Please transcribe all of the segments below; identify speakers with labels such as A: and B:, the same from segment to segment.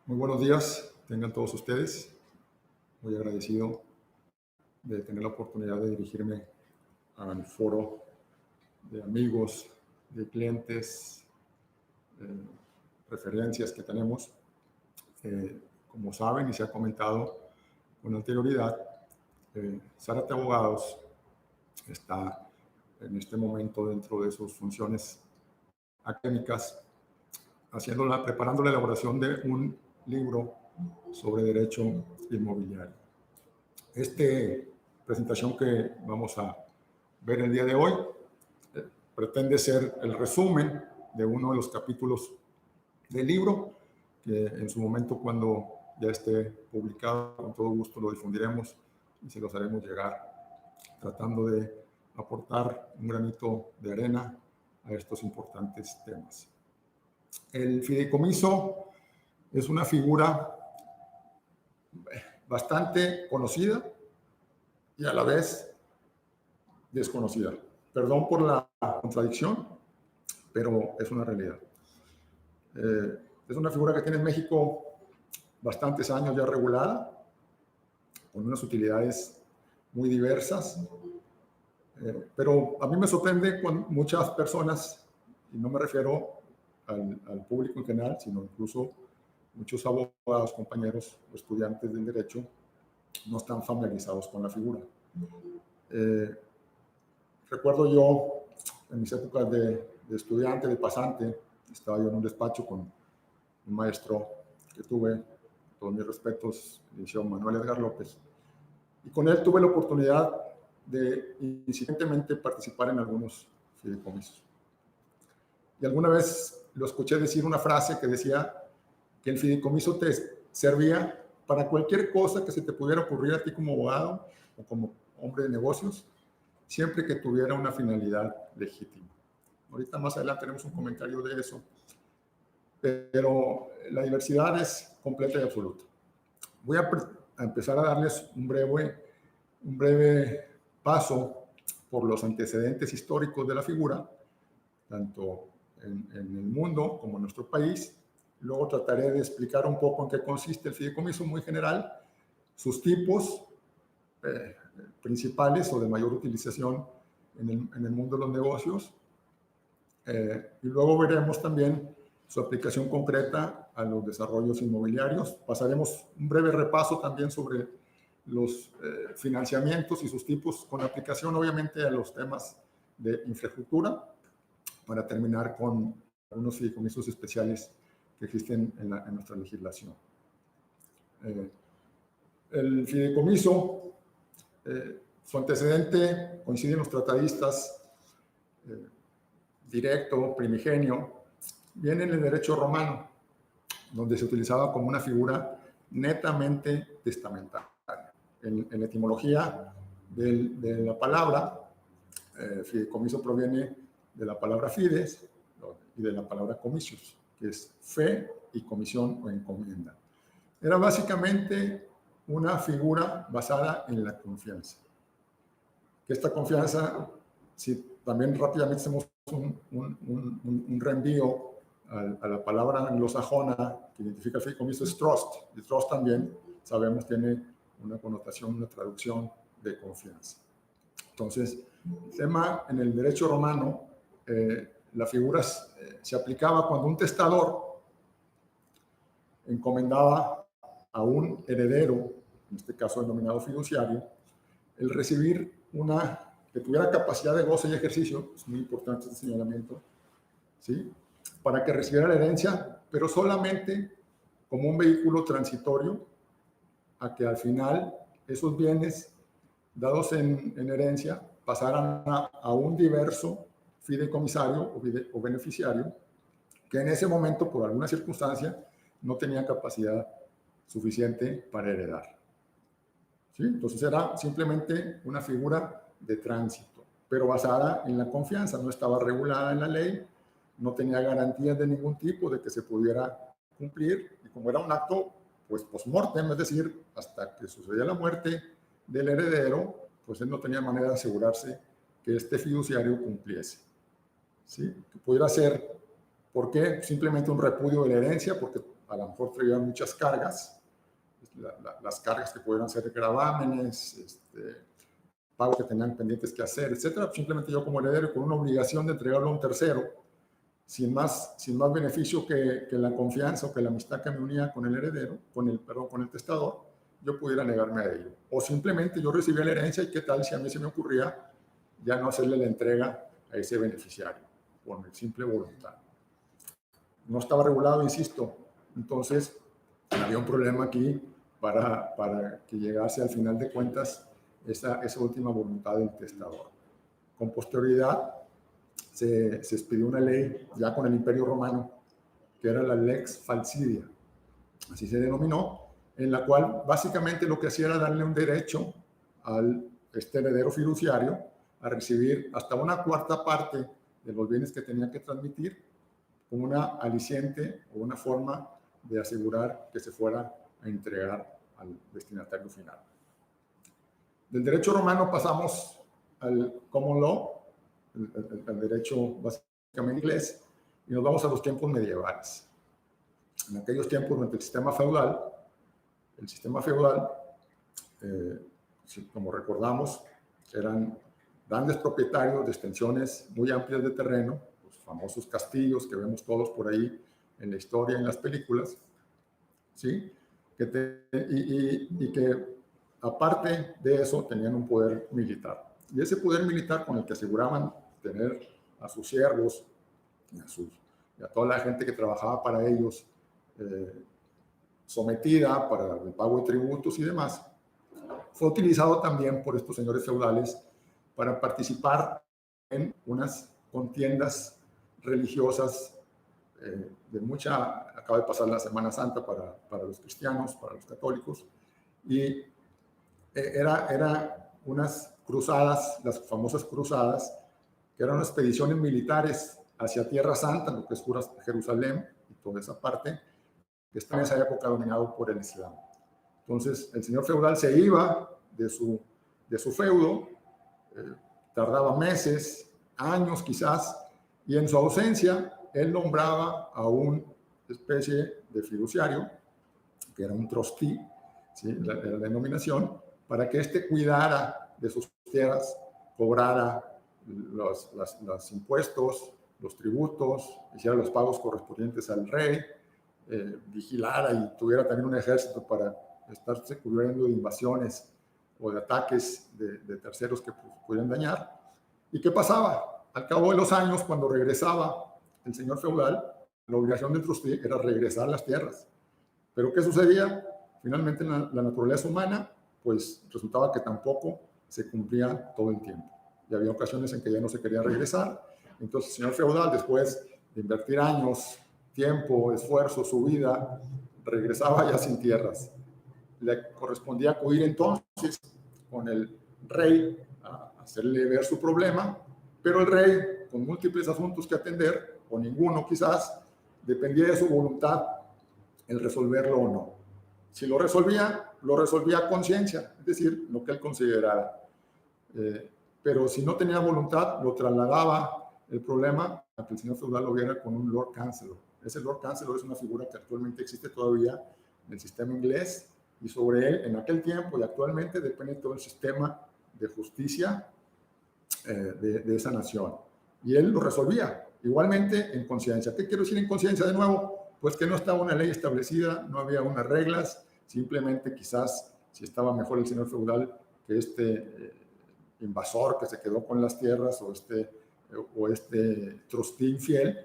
A: Muy buenos días, tengan todos ustedes. Muy agradecido de tener la oportunidad de dirigirme al foro de amigos, de clientes, eh, referencias que tenemos. Como saben y se ha comentado con anterioridad, Zárate Abogados está en este momento dentro de sus funciones académicas, preparando la elaboración de un libro sobre derecho inmobiliario. Esta presentación que vamos a ver el día de hoy pretende ser el resumen de uno de los capítulos del libro, que en su momento, cuando ya esté publicado, con todo gusto lo difundiremos y se los haremos llegar, tratando de aportar un granito de arena a estos importantes temas. El fideicomiso es una figura bastante conocida y a la vez desconocida. Perdón por la contradicción, pero es una realidad. Es una figura que tiene en México bastantes años ya regulada, con unas utilidades muy diversas, pero a mí me sorprende cuando muchas personas, y no me refiero al público en general, sino incluso muchos abogados, compañeros o estudiantes del derecho, no están familiarizados con la figura. Recuerdo yo, en mis épocas de estudiante, de pasante, estaba yo en un despacho con un maestro que tuve, todos mis respetos, el licenciado Manuel Edgar López, y con él tuve la oportunidad de incidentemente participar en algunos fideicomisos. Y alguna vez lo escuché decir una frase que decía que el fideicomiso te servía para cualquier cosa que se te pudiera ocurrir a ti como abogado o como hombre de negocios, siempre que tuviera una finalidad legítima. Ahorita más adelante tenemos un comentario de eso, pero la diversidad es completa y absoluta. Voy a empezar a darles un breve paso por los antecedentes históricos de la figura, tanto en el mundo como en nuestro país. Luego trataré de explicar un poco en qué consiste el fideicomiso muy general, sus tipos principales o de mayor utilización en el mundo de los negocios. Y luego veremos también su aplicación concreta a los desarrollos inmobiliarios. Pasaremos un breve repaso también sobre los financiamientos y sus tipos, con aplicación obviamente a los temas de infraestructura, para terminar con algunos fideicomisos especiales que existen en nuestra legislación. El fideicomiso, su antecedente, coinciden los tratadistas, directo, primigenio, viene en el derecho romano, donde se utilizaba como una figura netamente testamentaria. En la etimología de la palabra, fideicomiso proviene de la palabra fides y de la palabra comisius, que es fe y comisión o encomienda. Era básicamente una figura basada en la confianza. Que esta confianza, si también rápidamente hacemos un reenvío a la palabra anglosajona que identifica el fideicomiso, es trust. Y trust también, sabemos, tiene una connotación, una traducción de confianza. Entonces, el tema en el derecho romano, la figura se aplicaba cuando un testador encomendaba a un heredero, en este caso denominado fiduciario, el recibir que tuviera capacidad de goce y ejercicio, es muy importante este señalamiento, ¿sí?, para que recibiera la herencia, pero solamente como un vehículo transitorio a que al final esos bienes dados en herencia pasaran a un diverso fideicomisario o beneficiario que en ese momento, por alguna circunstancia, no tenía capacidad suficiente para heredar. ¿Sí? Entonces era simplemente una figura de tránsito, pero basada en la confianza, no estaba regulada en la ley, no tenía garantías de ningún tipo de que se pudiera cumplir, y como era un acto, pues post-mortem, es decir, hasta que sucedía la muerte del heredero, pues él no tenía manera de asegurarse que este fiduciario cumpliese. ¿Sí? Que pudiera ser, ¿por qué? Simplemente un repudio de la herencia, porque a lo mejor traía muchas cargas, las cargas que pudieran ser gravámenes, pagos que tenían pendientes que hacer, etcétera. Simplemente yo como heredero, con una obligación de entregarlo a un tercero, sin más beneficio que la confianza o que la amistad que me unía con el heredero, con el testador, yo pudiera negarme a ello. O simplemente yo recibía la herencia y qué tal si a mí se me ocurría ya no hacerle la entrega a ese beneficiario, por mi simple voluntad. No estaba regulado, insisto. Entonces, había un problema aquí para que llegase al final de cuentas esa última voluntad del testador. Con posterioridad, se expidió una ley ya con el Imperio Romano, que era la Lex Falcidia, así se denominó, en la cual básicamente lo que hacía era darle un derecho al heredero fiduciario a recibir hasta una cuarta parte de los bienes que tenía que transmitir, como una aliciente o una forma de asegurar que se fuera a entregar al destinatario final. Del derecho romano pasamos al common law, el derecho básicamente inglés, y nos vamos a los tiempos medievales. En aquellos tiempos, durante el sistema feudal, como recordamos, eran grandes propietarios de extensiones muy amplias de terreno, los famosos castillos que vemos todos por ahí en la historia, en las películas, ¿sí? Y que aparte de eso tenían un poder militar. Y ese poder militar con el que aseguraban tener a sus siervos y a toda la gente que trabajaba para ellos sometida para el pago de tributos y demás, fue utilizado también por estos señores feudales para participar en unas contiendas religiosas acaba de pasar la Semana Santa para los cristianos, para los católicos, y era unas cruzadas, las famosas cruzadas, que eran expediciones militares hacia Tierra Santa, lo que es Jerusalén y toda esa parte, que está en esa época dominado por el Islam. Entonces, el señor feudal se iba de su feudo, tardaba meses, años quizás, y en su ausencia, él nombraba a una especie de fiduciario, que era un trustee, ¿sí? la denominación, para que éste cuidara de sus tierras, cobrara los impuestos, los tributos, hiciera los pagos correspondientes al rey, vigilara y tuviera también un ejército para estarse cubriendo de invasiones o de ataques de terceros que pudieran dañar. ¿Y qué pasaba? Al cabo de los años, cuando regresaba el señor feudal, la obligación del trustee era regresar las tierras. ¿Pero qué sucedía? Finalmente, la naturaleza humana, pues resultaba que tampoco se cumplía todo el tiempo. Y había ocasiones en que ya no se quería regresar. Entonces, el señor feudal, después de invertir años, tiempo, esfuerzo, su vida, regresaba ya sin tierras. Le correspondía acudir entonces con el rey a hacerle ver su problema, pero el rey, con múltiples asuntos que atender, o ninguno quizás, dependía de su voluntad el resolverlo o no. Si lo resolvía a conciencia, es decir, lo que él considerara. Pero si no tenía voluntad, lo trasladaba el problema a que el señor feudal lo viera con un Lord Chancellor. Ese Lord Chancellor es una figura que actualmente existe todavía en el sistema inglés, y sobre él, en aquel tiempo y actualmente, depende todo el sistema de justicia de esa nación. Y él lo resolvía, igualmente en conciencia. ¿Qué quiero decir en conciencia de nuevo? Pues que no estaba una ley establecida, no había unas reglas, simplemente quizás si estaba mejor el señor feudal que este invasor que se quedó con las tierras o este trustee infiel,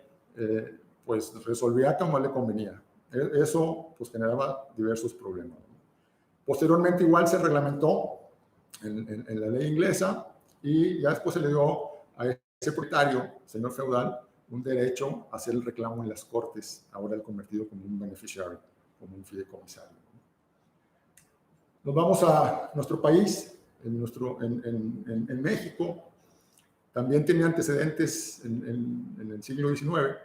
A: pues resolvía como le convenía. Eso pues generaba diversos problemas. Posteriormente igual se reglamentó en la ley inglesa y ya después se le dio a ese propietario, señor feudal, un derecho a hacer el reclamo en las cortes, ahora el convertido como un beneficiario, como un fideicomisario. Nos vamos a nuestro país, en México. También tenía antecedentes en el siglo XIX,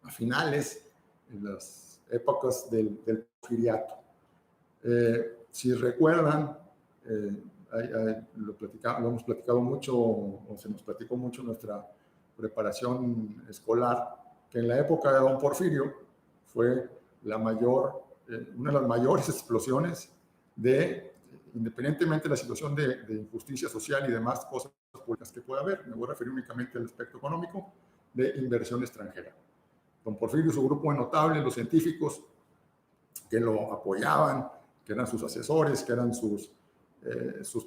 A: a finales, en las épocas del porfiriato. Si recuerdan, lo hemos platicado mucho, o se nos platicó mucho en nuestra preparación escolar, que en la época de don Porfirio fue una de las mayores explosiones independientemente de la situación de injusticia social y demás cosas públicas que pueda haber, me voy a referir únicamente al aspecto económico, de inversión extranjera. Don Porfirio y su grupo de notables, los científicos que lo apoyaban, que eran sus asesores, que eran sus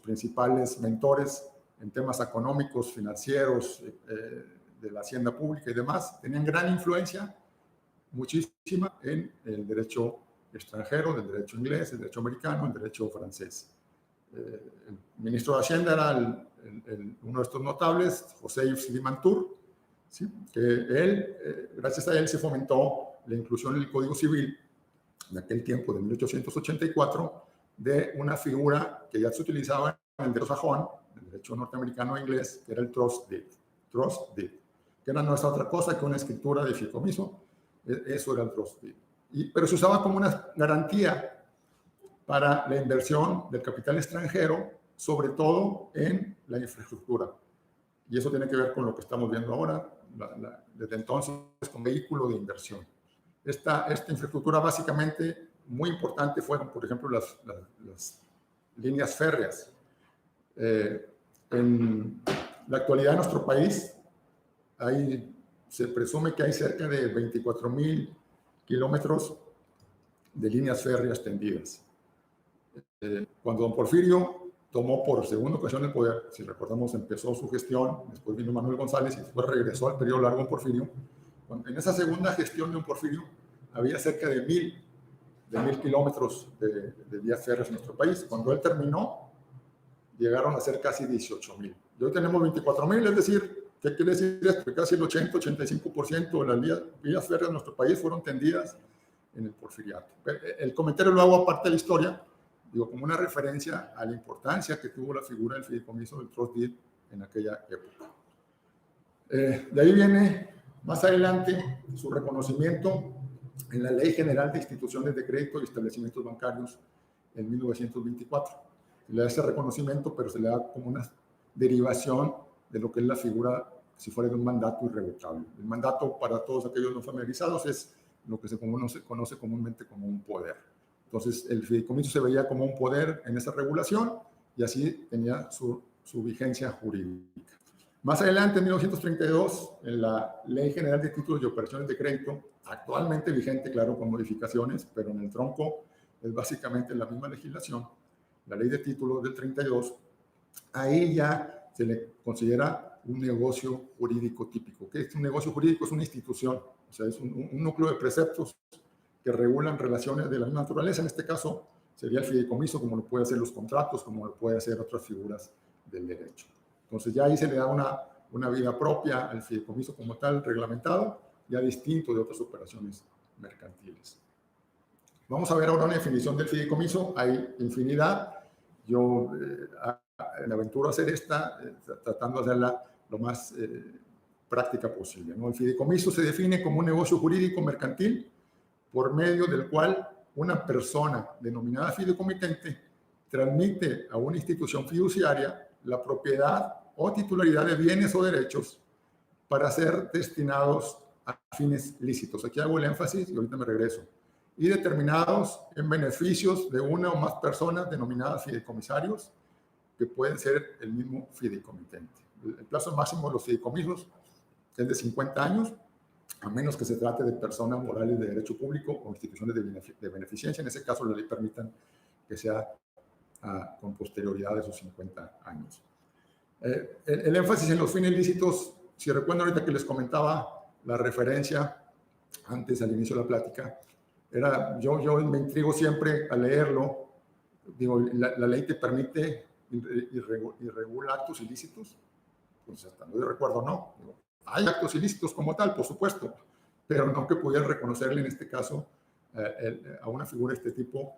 A: principales mentores en temas económicos, financieros, de la hacienda pública y demás, tenían gran influencia, muchísima, en el derecho extranjero, del derecho inglés, el derecho americano, el derecho francés. El ministro de Hacienda era uno de estos notables, José Yves Limantour, ¿sí? Que él, gracias a él se fomentó la inclusión en el Código Civil en aquel tiempo, de 1884, de una figura que ya se utilizaba en el derecho sajón, el derecho norteamericano e inglés, que era el trust deed, que no es otra cosa que una escritura de fideicomiso. Eso era el trust deed. Pero se usaba como una garantía para la inversión del capital extranjero, sobre todo en la infraestructura. Y eso tiene que ver con lo que estamos viendo ahora, desde entonces, con vehículo de inversión. Esta infraestructura básicamente muy importante fueron, por ejemplo, las líneas férreas. En la actualidad en nuestro país se presume que hay cerca de 24,000 kilómetros de líneas férreas tendidas. Cuando don Porfirio tomó por segunda ocasión el poder, si recordamos, empezó su gestión, después vino Manuel González y después regresó al periodo largo don Porfirio. En esa segunda gestión de don Porfirio había cerca de 1,000 kilómetros de vías férreas en nuestro país. Cuando él terminó, llegaron a ser casi 18,000. Y hoy tenemos 24,000, es decir, ¿qué quiere decir esto? Que casi el 80-85% de las vías férreas de nuestro país fueron tendidas en el porfiriato. El comentario lo hago aparte de la historia, digo, como una referencia a la importancia que tuvo la figura del fideicomiso del trust deed en aquella época. De ahí viene, más adelante, su reconocimiento en la Ley General de Instituciones de Crédito y Establecimientos Bancarios en 1924. Se le da ese reconocimiento, pero se le da como una derivación de lo que es la figura, si fuera de un mandato irrevocable. El mandato, para todos aquellos no familiarizados, es lo que se conoce comúnmente como un poder. Entonces, el fideicomiso se veía como un poder en esa regulación y así tenía su vigencia jurídica. Más adelante, en 1932, en la Ley General de Títulos y Operaciones de Crédito, actualmente vigente, claro, con modificaciones, pero en el tronco es básicamente la misma legislación, la Ley de Títulos del 32, ahí ya se le considera un negocio jurídico típico. ¿Qué es un negocio jurídico? Es una institución, o sea, es un núcleo de preceptos que regulan relaciones de la misma naturaleza. En este caso sería el fideicomiso, como lo puede hacer los contratos, como lo puede hacer otras figuras del derecho. Entonces ya ahí se le da una vida propia al fideicomiso como tal, reglamentado, ya distinto de otras operaciones mercantiles. Vamos a ver ahora una definición del fideicomiso. Hay infinidad. Yo me aventuro a hacer esta, tratando de hacerla lo más práctica posible, ¿no? El fideicomiso se define como un negocio jurídico mercantil por medio del cual una persona denominada fideicomitente transmite a una institución fiduciaria la propiedad o titularidad de bienes o derechos para ser destinados a fines lícitos. Aquí hago el énfasis y ahorita me regreso. Y determinados en beneficios de una o más personas denominadas fideicomisarios, que pueden ser el mismo fideicomitente. El plazo máximo de los fideicomisos es de 50 años, a menos que se trate de personas morales de derecho público o instituciones de beneficencia. En ese caso, la ley permitan que sea con posterioridad de esos 50 años. El énfasis en los fines lícitos, si recuerdo ahorita que les comentaba la referencia antes al inicio de la plática, yo me intrigo siempre a leerlo. Digo, la ley te permite y regula actos ilícitos. Pues hasta no recuerdo, no. Digo, hay actos ilícitos como tal, por supuesto, pero no que pudieran reconocerle en este caso a una figura de este tipo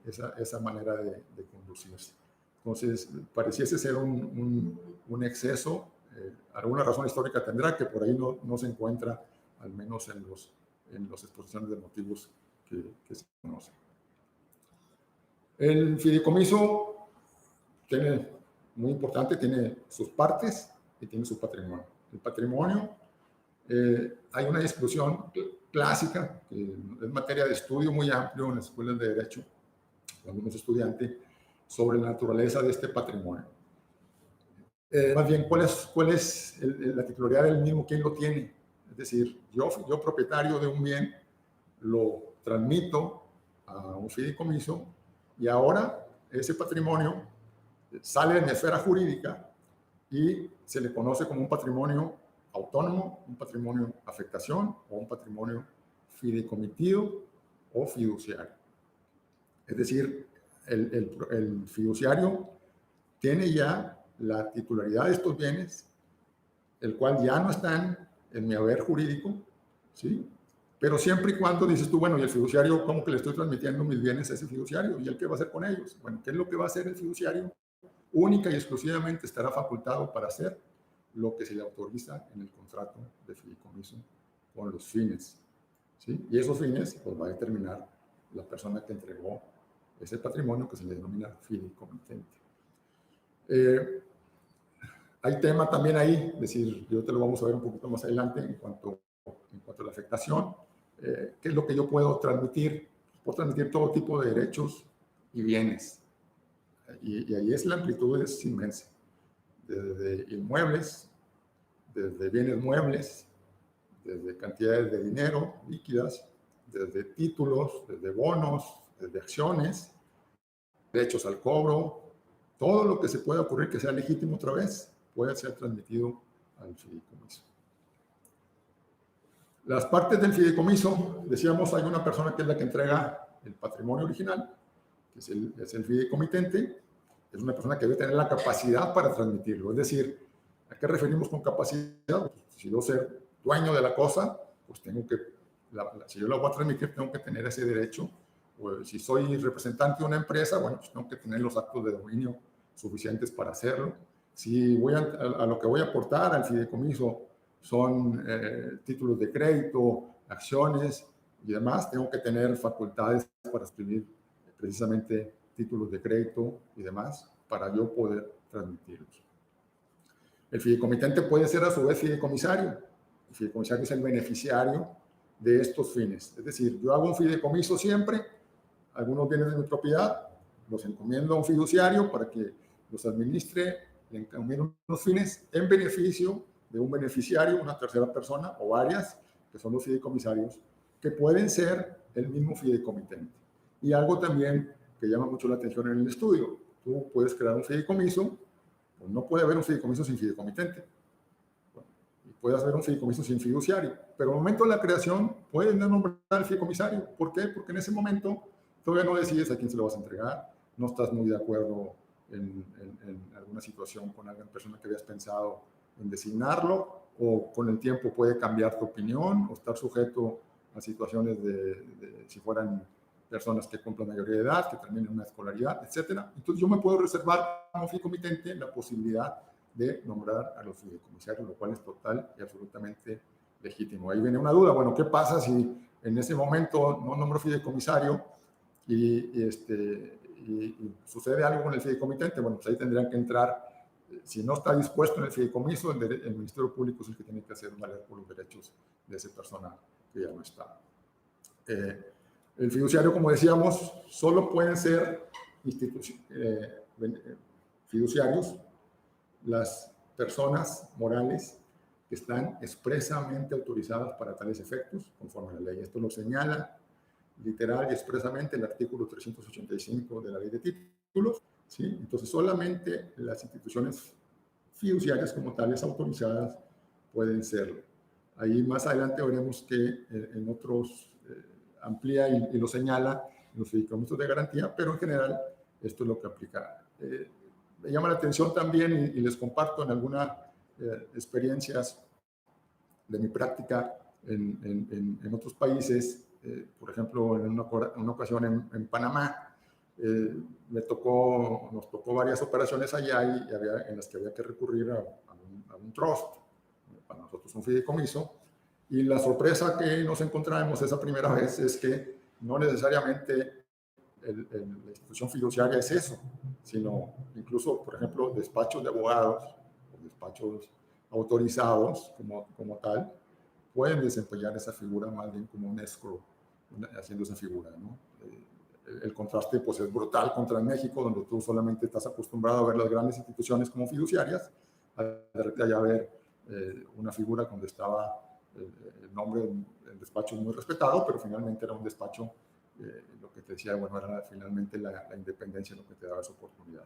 A: esa manera de conducirse. Entonces, pareciese ser un exceso. Alguna razón histórica tendrá, que por ahí no se encuentra, al menos en las exposiciones de motivos que se conocen. El fideicomiso tiene, muy importante, tiene sus partes y tiene su patrimonio. El patrimonio, hay una discusión clásica, que es materia de estudio muy amplio en las escuelas de Derecho, cuando uno es estudiante, sobre la naturaleza de este patrimonio. Más bien, ¿cuál es la titularidad del mismo? ¿Quién lo tiene? Es decir, yo propietario de un bien, lo transmito a un fideicomiso y ahora ese patrimonio sale de mi esfera jurídica y se le conoce como un patrimonio autónomo, un patrimonio afectación o un patrimonio fideicomitido o fiduciario. Es decir, el fiduciario tiene ya la titularidad de estos bienes, el cual ya no están en mi haber jurídico, ¿sí? Pero siempre y cuando dices tú, bueno, y el fiduciario, ¿cómo que le estoy transmitiendo mis bienes a ese fiduciario? ¿Y él qué va a hacer con ellos? Bueno, ¿qué es lo que va a hacer el fiduciario? Única y exclusivamente estará facultado para hacer lo que se le autoriza en el contrato de fideicomiso con los fines, ¿sí? Y esos fines pues va a determinar la persona que entregó ese patrimonio, que se le denomina fideicomitente. Hay tema también ahí, es decir, yo te lo vamos a ver un poquito más adelante en cuanto a la afectación. ¿Qué es lo que yo puedo transmitir? Puedo transmitir todo tipo de derechos y bienes. Y ahí la amplitud es inmensa. Desde inmuebles, desde bienes muebles, desde cantidades de dinero líquidas, desde títulos, desde bonos, desde acciones, derechos al cobro, todo lo que se pueda ocurrir que sea legítimo otra vez puede ser transmitido al fideicomiso. Las partes del fideicomiso, decíamos, hay una persona que es la que entrega el patrimonio original, que es el fideicomitente, es una persona que debe tener la capacidad para transmitirlo. Es decir, ¿a qué referimos con capacidad? Pues, si yo ser dueño de la cosa, pues tengo que, si yo la voy a transmitir, tengo que tener ese derecho. O si soy representante de una empresa, bueno, pues tengo que tener los actos de dominio suficientes para hacerlo. Si voy a lo que voy a aportar al fideicomiso son títulos de crédito, acciones y demás, tengo que tener facultades para escribir precisamente títulos de crédito y demás para yo poder transmitirlos. El fideicomitente puede ser a su vez fideicomisario. El fideicomisario es el beneficiario de estos fines. Es decir, yo hago un fideicomiso siempre, algunos bienes de mi propiedad, los encomiendo a un fiduciario para que los administre, le encomiendo unos fines en beneficio de un beneficiario, una tercera persona o varias, que son los fideicomisarios, que pueden ser el mismo fideicomitente. Y algo también que llama mucho la atención en el estudio, tú puedes crear un fideicomiso, pues no puede haber un fideicomiso sin fideicomitente. Bueno, y puede haber un fideicomiso sin fiduciario, pero al momento de la creación puedes nombrar al fideicomisario. ¿Por qué? Porque en ese momento todavía no decides a quién se lo vas a entregar, no estás muy de acuerdo en alguna situación con alguna persona que habías pensado en designarlo, o con el tiempo puede cambiar tu opinión o estar sujeto a situaciones de si fueran personas que cumplan mayoría de edad, que terminen una escolaridad, etcétera. Entonces yo me puedo reservar como fideicomitente la posibilidad de nombrar a los fideicomisarios, lo cual es total y absolutamente legítimo. Ahí viene una duda, bueno, ¿qué pasa si en ese momento no nombro fideicomisario y sucede algo con el fideicomitente? Bueno, pues ahí tendrían que entrar, si no está dispuesto en el fideicomiso, el Ministerio Público es el que tiene que hacer valer por los derechos de esa persona que ya no está. El fiduciario, como decíamos, solo pueden ser fiduciarios las personas morales que están expresamente autorizadas para tales efectos, conforme a la ley. Esto lo señala literal y expresamente el artículo 385 de la Ley de Títulos, ¿sí? Entonces, solamente las instituciones fiduciarias como tales autorizadas pueden serlo. Ahí más adelante veremos que en otros amplía y lo señala en los fideicomisos de garantía, pero en general esto es lo que aplica. Me llama la atención también y les comparto en algunas experiencias de mi práctica en otros países, por ejemplo, en una ocasión en Panamá, nos tocó varias operaciones allá en las que había que recurrir a un trust, para nosotros un fideicomiso, y la sorpresa que nos encontramos esa primera vez es que no necesariamente la institución fiduciaria es eso, sino incluso, por ejemplo, despachos de abogados o despachos autorizados como tal, pueden desempeñar esa figura más bien como un escrow, haciendo esa figura, ¿no? El contraste pues es brutal contra México, donde tú solamente estás acostumbrado a ver las grandes instituciones como fiduciarias, de repente allá ver una figura donde estaba el nombre del despacho muy respetado, pero finalmente era un despacho, lo que te decía, bueno, era finalmente la independencia lo que te daba esa oportunidad.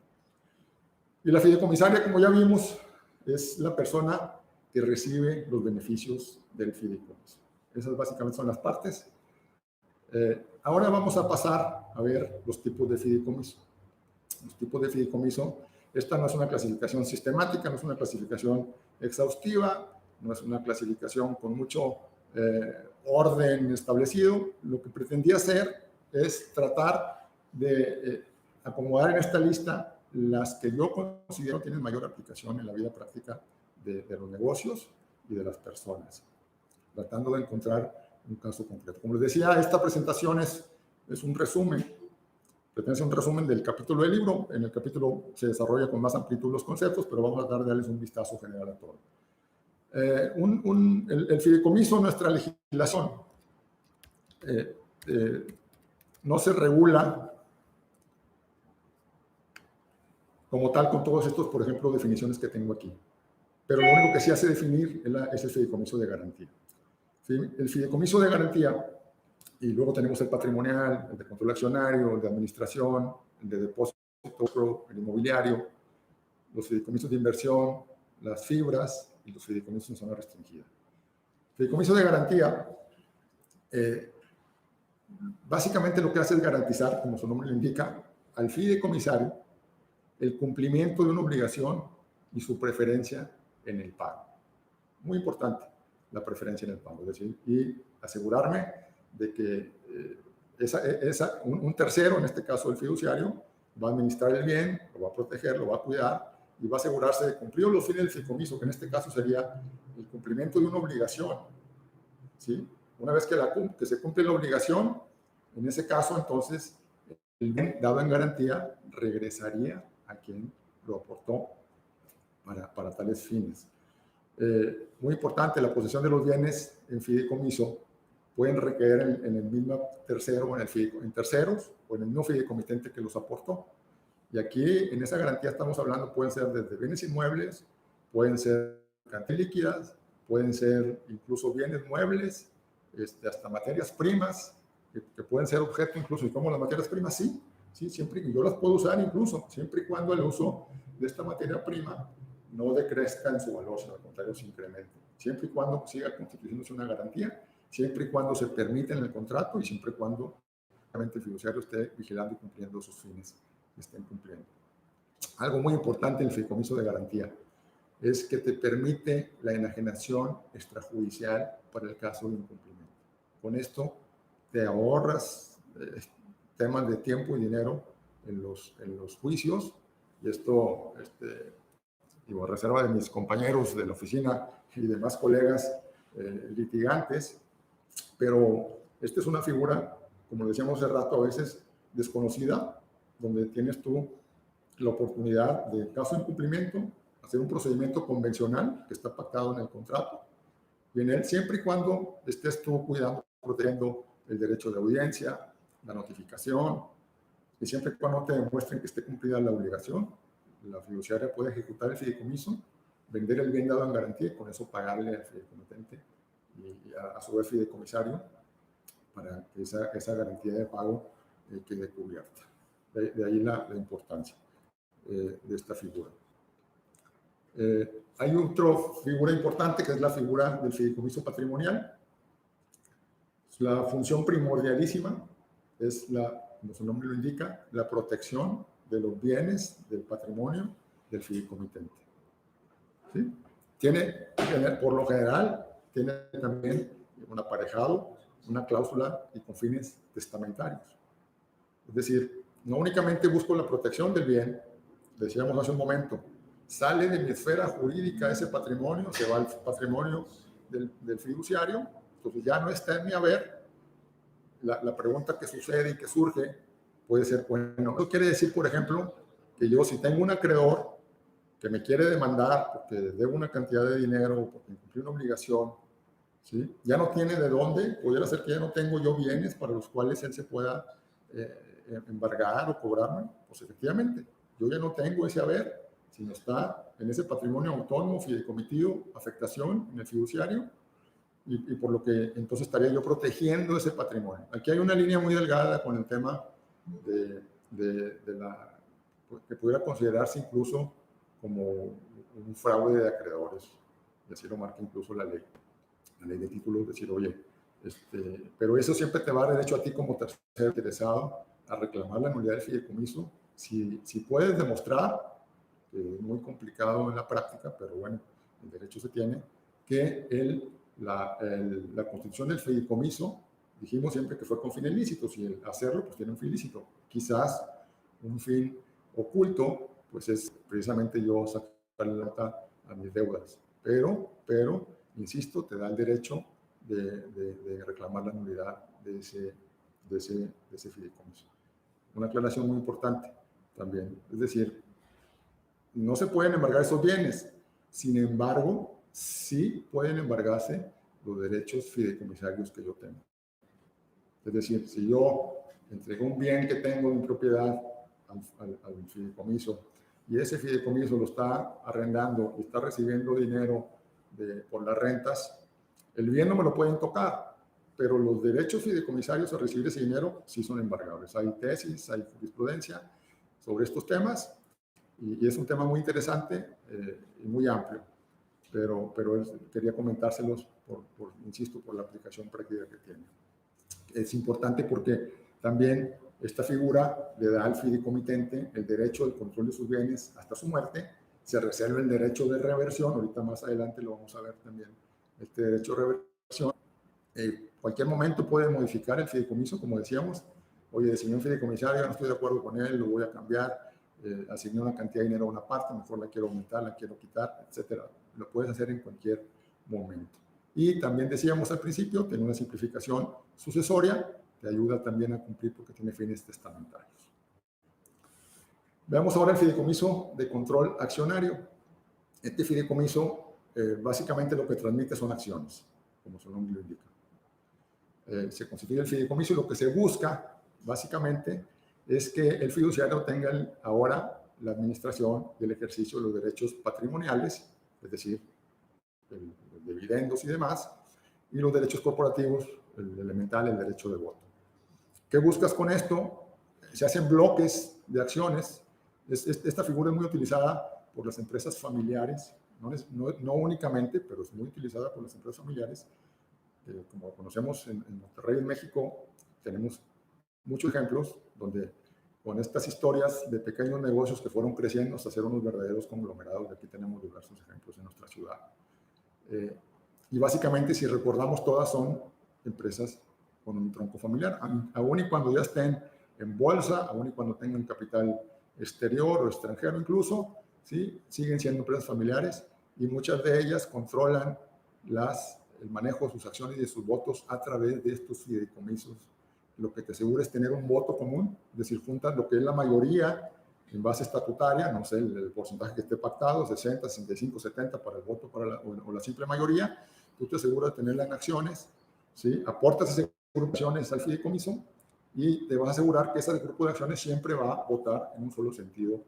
A: Y la fideicomisaria, como ya vimos, es la persona que recibe los beneficios del fideicomiso. Esas básicamente son las partes. Ahora vamos a pasar a ver los tipos de fideicomiso. Los tipos de fideicomiso, esta no es una clasificación sistemática, no es una clasificación exhaustiva, no es una clasificación con mucho orden establecido. Lo que pretendía hacer es tratar de acomodar en esta lista las que yo considero tienen mayor aplicación en la vida práctica de los negocios y de las personas, tratando de encontrar un caso concreto. Como les decía, esta presentación es un resumen, pretende un resumen del capítulo del libro. En el capítulo se desarrolla con más amplitud los conceptos, pero vamos a tratar de darles un vistazo general a todo. El fideicomiso, nuestra legislación, no se regula como tal con todos estos, por ejemplo, definiciones que tengo aquí. Pero lo único que sí hace definir es el fideicomiso de garantía. ¿Sí? El fideicomiso de garantía, y luego tenemos el patrimonial, el de control accionario, el de administración, el de depósito, el inmobiliario, los fideicomisos de inversión, las fibras y los fideicomisos en zona restringida. El fideicomiso de garantía, básicamente lo que hace es garantizar, como su nombre lo indica, al fideicomisario el cumplimiento de una obligación y su preferencia en el pago. Muy importante la preferencia en el pago, es decir, y asegurarme de que un tercero, en este caso el fiduciario, va a administrar el bien, lo va a proteger, lo va a cuidar y va a asegurarse de cumplir los fines del fideicomiso, que en este caso sería el cumplimiento de una obligación. ¿Sí? Una vez que se cumple la obligación, en ese caso, entonces, el bien dado en garantía regresaría a quien lo aportó para tales fines. Muy importante, la posesión de los bienes en fideicomiso pueden recaer en el mismo tercero, en terceros o en el mismo fideicomitente que los aportó. Y aquí, en esa garantía estamos hablando, pueden ser desde bienes inmuebles, pueden ser cantidades líquidas, pueden ser incluso bienes muebles, hasta materias primas, que pueden ser objeto incluso. ¿Y cómo las materias primas? Sí, siempre, yo las puedo usar incluso, siempre y cuando el uso de esta materia prima no decrezca en su valor, sino al contrario se incremente. Siempre y cuando siga constituyéndose una garantía, siempre y cuando se permita en el contrato y siempre y cuando el fiduciario esté vigilando y cumpliendo sus fines que estén cumpliendo. Algo muy importante en el fideicomiso de garantía es que te permite la enajenación extrajudicial para el caso de incumplimiento. Con esto te ahorras temas de tiempo y dinero en los juicios, y esto, digo, a reserva de mis compañeros de la oficina y demás colegas litigantes, pero esta es una figura, como decíamos hace rato, a veces desconocida, donde tienes tú la oportunidad de, caso de incumplimiento, hacer un procedimiento convencional que está pactado en el contrato, y en él, siempre y cuando estés tú cuidando, protegiendo el derecho de audiencia, la notificación, y siempre y cuando te demuestren que esté cumplida la obligación, la fiduciaria puede ejecutar el fideicomiso, vender el bien dado en garantía y con eso pagarle al fideicomitente y a su vez fideicomisario para que esa garantía de pago quede cubierta. De ahí la importancia de esta figura. Hay otra figura importante que es la figura del fideicomiso patrimonial. La función primordialísima es, como su nombre lo indica, la protección de los bienes del patrimonio del fideicomitente. ¿Sí? Por lo general, tiene también un aparejado, una cláusula y con fines testamentarios. Es decir, no únicamente busco la protección del bien, decíamos hace un momento, sale de mi esfera jurídica ese patrimonio, se va al patrimonio del fiduciario, entonces ya no está en mi haber. La pregunta que sucede y que surge puede ser, bueno, eso quiere decir, por ejemplo, que yo si tengo un acreedor que me quiere demandar porque debo una cantidad de dinero, porque incumplí una obligación, ¿sí? Ya no tiene de dónde, pudiera ser que ya no tengo yo bienes para los cuales él se pueda embargar o cobrarme. Pues efectivamente, yo ya no tengo ese haber, sino está en ese patrimonio autónomo, fideicomitido, afectación en el fiduciario, y por lo que entonces estaría yo protegiendo ese patrimonio. Aquí hay una línea muy delgada con el tema de la, que pudiera considerarse incluso como un fraude de acreedores, y así lo marca incluso la ley de títulos, decir, oye, pero eso siempre te va derecho a ti como tercero interesado a reclamar la nulidad del fideicomiso, si puedes demostrar, que es muy complicado en la práctica, pero bueno, el derecho se tiene, que la constitución del fideicomiso, dijimos siempre que fue con fin ilícito, si el hacerlo, pues tiene un fin ilícito. Quizás un fin oculto, pues es precisamente yo sacar la nota a mis deudas, pero, insisto, te da el derecho de reclamar la nulidad de ese fideicomiso. Una aclaración muy importante también, es decir, no se pueden embargar esos bienes, sin embargo, sí pueden embargarse los derechos fideicomisarios que yo tengo. Es decir, si yo entrego un bien que tengo en propiedad al fideicomiso y ese fideicomiso lo está arrendando y está recibiendo dinero por las rentas, el bien no me lo pueden tocar, pero los derechos fideicomisarios a recibir ese dinero sí son embargables. Hay tesis, hay jurisprudencia sobre estos temas y es un tema muy interesante y muy amplio, pero quería comentárselos, insisto, por la aplicación práctica que tiene. Es importante porque también esta figura le da al fideicomitente el derecho del control de sus bienes hasta su muerte, se reserva el derecho de reversión, ahorita más adelante lo vamos a ver también, este derecho de reversión. Cualquier momento puede modificar el fideicomiso, como decíamos, oye, designé un fideicomisario, no estoy de acuerdo con él, lo voy a cambiar, asigné una cantidad de dinero a una parte, mejor la quiero aumentar, la quiero quitar, etcétera. Lo puedes hacer en cualquier momento. Y también decíamos al principio, tiene una simplificación sucesoria, te ayuda también a cumplir porque tiene fines testamentarios. Veamos ahora el fideicomiso de control accionario. Este fideicomiso, básicamente lo que transmite son acciones, como su nombre lo indica. Se constituye el fideicomiso y lo que se busca, básicamente, es que el fiduciario tenga ahora la administración y el ejercicio de los derechos patrimoniales, es decir, los dividendos y demás, y los derechos corporativos, el elemental, el derecho de voto. ¿Qué buscas con esto? Se hacen bloques de acciones. Esta figura es muy utilizada por las empresas familiares, no únicamente, pero es muy utilizada por las empresas familiares. Como conocemos en Monterrey, en México, tenemos muchos ejemplos donde con estas historias de pequeños negocios que fueron creciendo hasta ser unos verdaderos conglomerados. De aquí tenemos diversos ejemplos en nuestra ciudad. Y básicamente, si recordamos, todas son empresas con un tronco familiar, aún y cuando ya estén en bolsa, aún y cuando tengan capital exterior o extranjero incluso, ¿sí? Siguen siendo empresas familiares y muchas de ellas controlan el manejo de sus acciones y de sus votos a través de estos fideicomisos. Lo que te asegura es tener un voto común, es decir, juntas lo que es la mayoría en base estatutaria, no sé, el porcentaje que esté pactado, 60, 65, 70 para el voto o la simple mayoría, tú te aseguras de tenerla en acciones, ¿sí? Aportas ese grupo de acciones al fideicomiso y te vas a asegurar que ese grupo de acciones siempre va a votar en un solo sentido,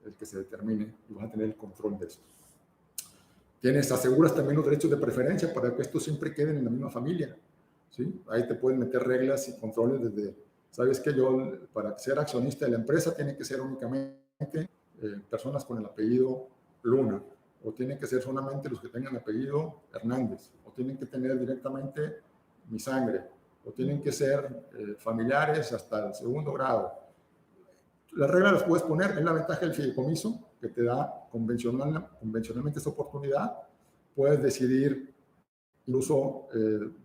A: el que se determine, y vas a tener el control de esto. Aseguras también los derechos de preferencia para que estos siempre queden en la misma familia, ¿sí? Ahí te pueden meter reglas y controles desde, sabes que yo, para ser accionista de la empresa, tiene que ser únicamente personas con el apellido Luna, o tienen que ser solamente los que tengan apellido Hernández, o tienen que tener directamente mi sangre, o tienen que ser familiares hasta el segundo grado. Las reglas las puedes poner, es la ventaja del fideicomiso, que te da convencionalmente esa oportunidad. Puedes decidir incluso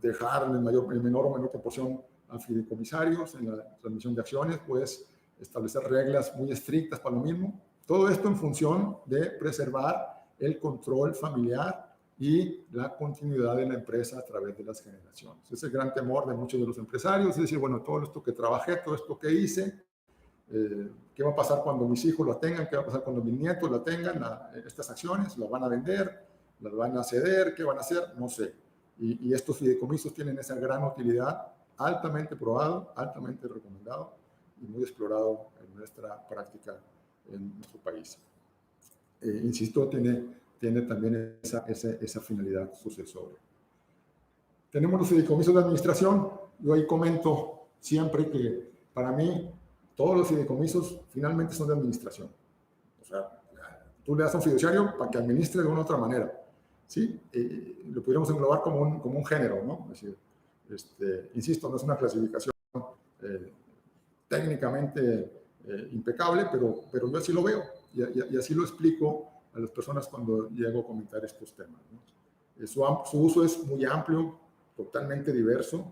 A: dejar en menor o menor proporción a fideicomisarios en la transmisión de acciones, puedes establecer reglas muy estrictas para lo mismo. Todo esto en función de preservar el control familiar y la continuidad de la empresa a través de las generaciones. Ese es el gran temor de muchos de los empresarios, es decir, bueno, todo esto que trabajé, todo esto que hice, ¿qué va a pasar cuando mis hijos la tengan? ¿Qué va a pasar cuando mis nietos la tengan? Estas acciones las van a vender, ¿Las van a ceder? ¿Qué van a hacer? No sé. Y estos fideicomisos tienen esa gran utilidad, altamente probado, altamente recomendado y muy explorado en nuestra práctica en nuestro país. Insisto, tiene también esa finalidad sucesoria. Tenemos los fideicomisos de administración. Yo ahí comento siempre que para mí todos los fideicomisos finalmente son de administración. O sea, tú le das a un fiduciario para que administre de una u otra manera. ¿Sí? Lo pudiéramos englobar como un género, ¿no? Es decir, insisto, no es una clasificación técnicamente impecable, pero yo así lo veo y así lo explico a las personas cuando llego a comentar estos temas, ¿no? Su uso es muy amplio, totalmente diverso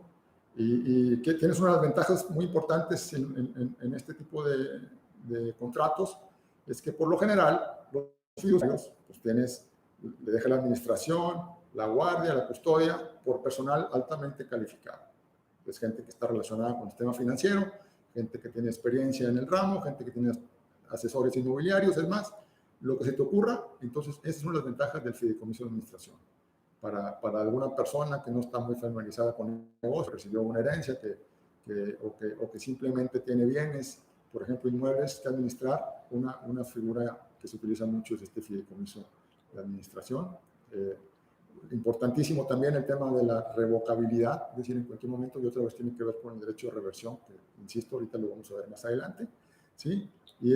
A: y que tienes una de las ventajas muy importantes en este tipo de contratos, es que por lo general los fiduciarios pues le deja la administración, la guardia, la custodia por personal altamente calificado. Es gente que está relacionada con el sistema financiero, gente que tiene experiencia en el ramo, gente que tiene asesores inmobiliarios, es más, lo que se te ocurra. Entonces, esas son las ventajas del fideicomiso de administración. Para alguna persona que no está muy familiarizada con el negocio, recibió una herencia o que simplemente tiene bienes, por ejemplo, inmuebles que administrar, una figura que se utiliza mucho es este fideicomiso de administración. Importantísimo también el tema de la revocabilidad, es decir, en cualquier momento, y otra vez tiene que ver con el derecho de reversión, que insisto, ahorita lo vamos a ver más adelante, ¿sí? Y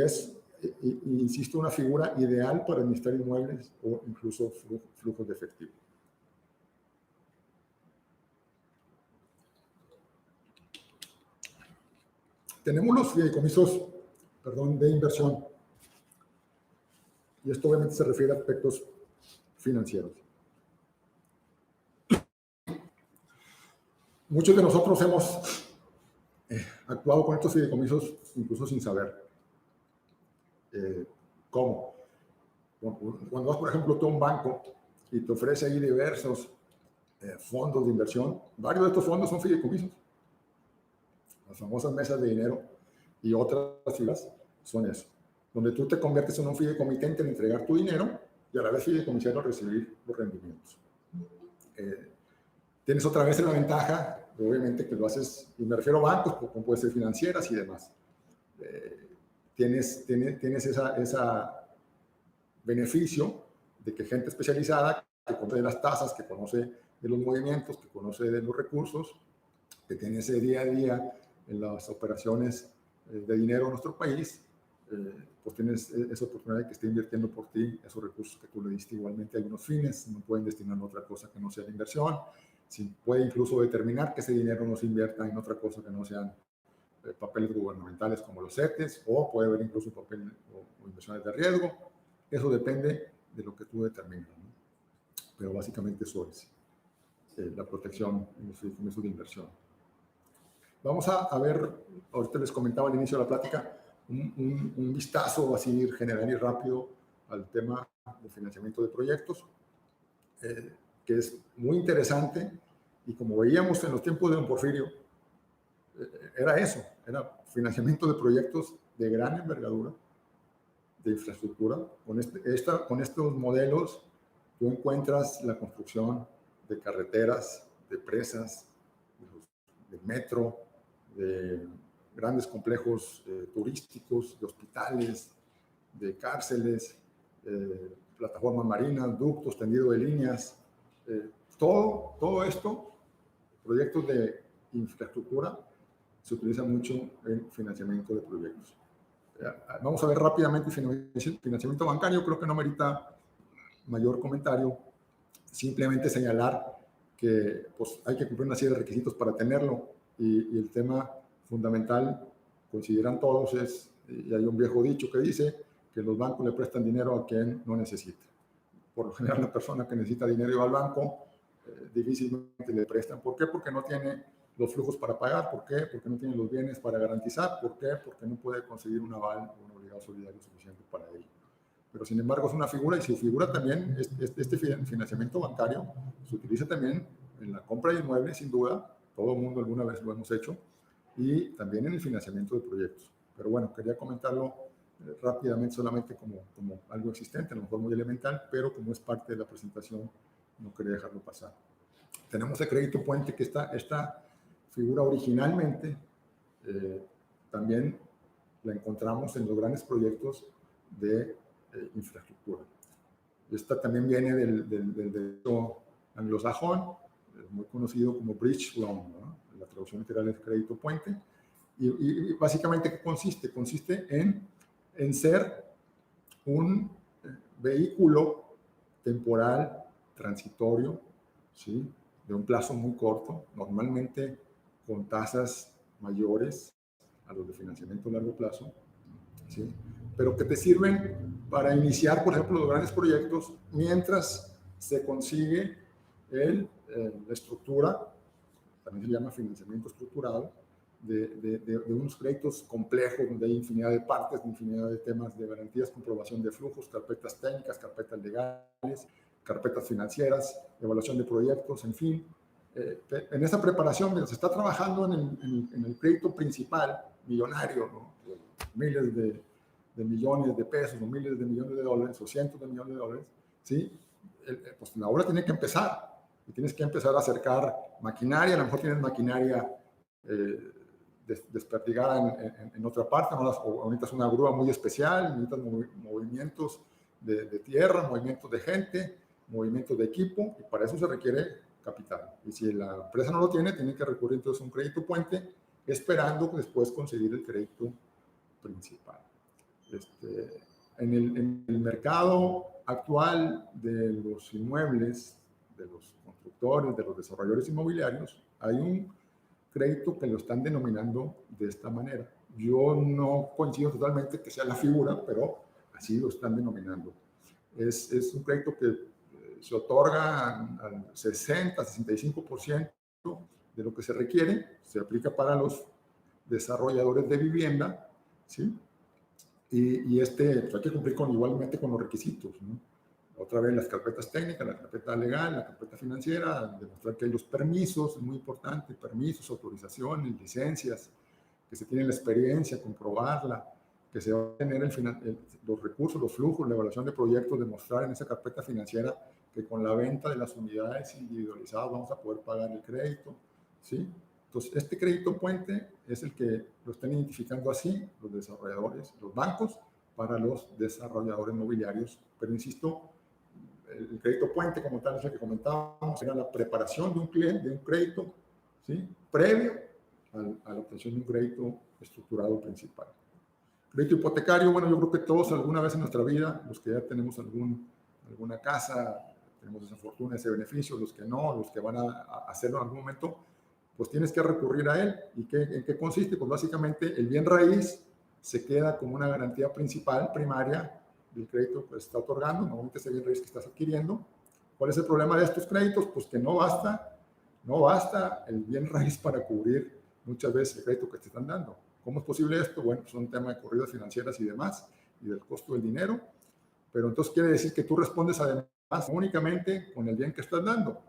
A: insisto, una figura ideal para administrar inmuebles o incluso flujos de efectivo. Tenemos los fideicomisos, de inversión, y esto obviamente se refiere a aspectos financieros. Muchos de nosotros hemos actuado con estos fideicomisos incluso sin saber cómo. Cuando vas, por ejemplo, tú a un banco y te ofrece ahí diversos fondos de inversión, varios de estos fondos son fideicomisos. Las famosas mesas de dinero y otras figuras son eso, donde tú te conviertes en un fideicomitente en entregar tu dinero y a la vez fideicomisario recibir los rendimientos. Tienes otra vez la ventaja, obviamente, que lo haces, y me refiero a bancos, como puede ser financieras y demás. Tienes esa beneficio de que gente especializada, que conoce de las tasas, que conoce de los movimientos, que conoce de los recursos, que tiene ese día a día en las operaciones de dinero en nuestro país, pues tienes esa oportunidad de que esté invirtiendo por ti esos recursos que tú le diste igualmente a algunos fines, no pueden destinarlo a otra cosa que no sea la inversión. Si puede incluso determinar que ese dinero no se invierta en otra cosa que no sean papeles gubernamentales como los CETES, o puede haber incluso papeles o inversiones de riesgo. Eso depende de lo que tú determinas, ¿no? Pero básicamente eso es la protección en los fideicomisos de inversión. Vamos a ver, ahorita les comentaba al inicio de la plática, un vistazo así general y rápido al tema de financiamiento de proyectos, que es muy interesante, y como veíamos en los tiempos de don Porfirio, era eso, era financiamiento de proyectos de gran envergadura, de infraestructura. Con estos modelos tú encuentras la construcción de carreteras, de presas, de metro, de grandes complejos turísticos, de hospitales, de cárceles, plataformas marinas, ductos, tendido de líneas, todo esto, proyectos de infraestructura, se utiliza mucho en financiamiento de proyectos. Vamos a ver rápidamente financiamiento bancario, creo que no merita mayor comentario, simplemente señalar que pues, hay que cumplir una serie de requisitos para tenerlo, y el tema fundamental, consideran todos, y hay un viejo dicho que dice que los bancos le prestan dinero a quien no necesita. Por lo general, la persona que necesita dinero y va al banco, difícilmente le prestan. ¿Por qué? Porque no tiene los flujos para pagar. ¿Por qué? Porque no tiene los bienes para garantizar. ¿Por qué? Porque no puede conseguir un aval o un obligado solidario suficiente para ello. Pero sin embargo es una figura, y su figura también, este financiamiento bancario, se utiliza también en la compra de inmuebles, sin duda, todo el mundo alguna vez lo hemos hecho, y también en el financiamiento de proyectos. Pero bueno, quería comentarlo rápidamente solamente como algo existente, a lo mejor muy elemental, pero como es parte de la presentación, no quería dejarlo pasar. Tenemos el crédito puente, que esta figura originalmente también la encontramos en los grandes proyectos de infraestructura. Esta también viene del derecho anglosajón, muy conocido como bridge loan, ¿no? La traducción literal es crédito puente. Y básicamente, ¿qué consiste? Consiste en ser un vehículo temporal, transitorio, ¿sí? De un plazo muy corto, normalmente con tasas mayores a los de financiamiento a largo plazo, ¿sí? Pero que te sirven para iniciar, por ejemplo, los grandes proyectos mientras se consigue la estructura, también se llama financiamiento estructurado, de unos créditos complejos donde hay infinidad de partes, infinidad de temas de garantías, comprobación de flujos, carpetas técnicas, carpetas legales, carpetas financieras, evaluación de proyectos, en fin. En esa preparación, mientras se está trabajando en el crédito principal, millonario, ¿no? Miles de millones de pesos, o miles de millones de dólares, o cientos de millones de dólares, ¿sí? Pues la obra tiene que empezar, y tienes que empezar a acercar maquinaria, a lo mejor tienes maquinaria desperdigada en otra parte, ¿no? O necesitas una grúa muy especial, necesitas movimientos de tierra, movimientos de gente, movimientos de equipo, y para eso se requiere capital. Y si la empresa no lo tiene, tiene que recurrir entonces a un crédito puente, esperando después conseguir el crédito principal. En el mercado actual de los inmuebles, de los constructores, de los desarrolladores inmobiliarios, hay un crédito que lo están denominando de esta manera. Yo no coincido totalmente que sea la figura, pero así lo están denominando. Es un crédito que se otorga al 60-65% de lo que se requiere, se aplica para los desarrolladores de vivienda, ¿sí? Y pues hay que cumplir igualmente con los requisitos, ¿no? Otra vez las carpetas técnicas, la carpeta legal, la carpeta financiera, demostrar que hay los permisos, es muy importante, permisos, autorizaciones, licencias, que se tiene la experiencia, comprobarla, que se va a tener los recursos, los flujos, la evaluación de proyectos, demostrar en esa carpeta financiera que con la venta de las unidades individualizadas vamos a poder pagar el crédito, ¿sí? Entonces, este crédito puente es el que lo están identificando así los desarrolladores, los bancos, para los desarrolladores mobiliarios. Pero insisto, el crédito puente como tal es el que comentábamos, era la preparación de un cliente, de un crédito, ¿sí? Previo a la obtención de un crédito estructurado principal. Crédito hipotecario, bueno, yo creo que todos alguna vez en nuestra vida, los que ya tenemos alguna casa, tenemos esa fortuna, ese beneficio, los que no, los que van a hacerlo en algún momento, pues tienes que recurrir a él. ¿Y en qué consiste? Pues básicamente el bien raíz se queda como una garantía principal, primaria, del crédito que se está otorgando, normalmente ese bien raíz que estás adquiriendo. ¿Cuál es el problema de estos créditos? Pues que no basta el bien raíz para cubrir muchas veces el crédito que te están dando. ¿Cómo es posible esto? Bueno, pues un tema de corridas financieras y demás, y del costo del dinero, pero entonces quiere decir que tú respondes además únicamente con el bien que estás dando.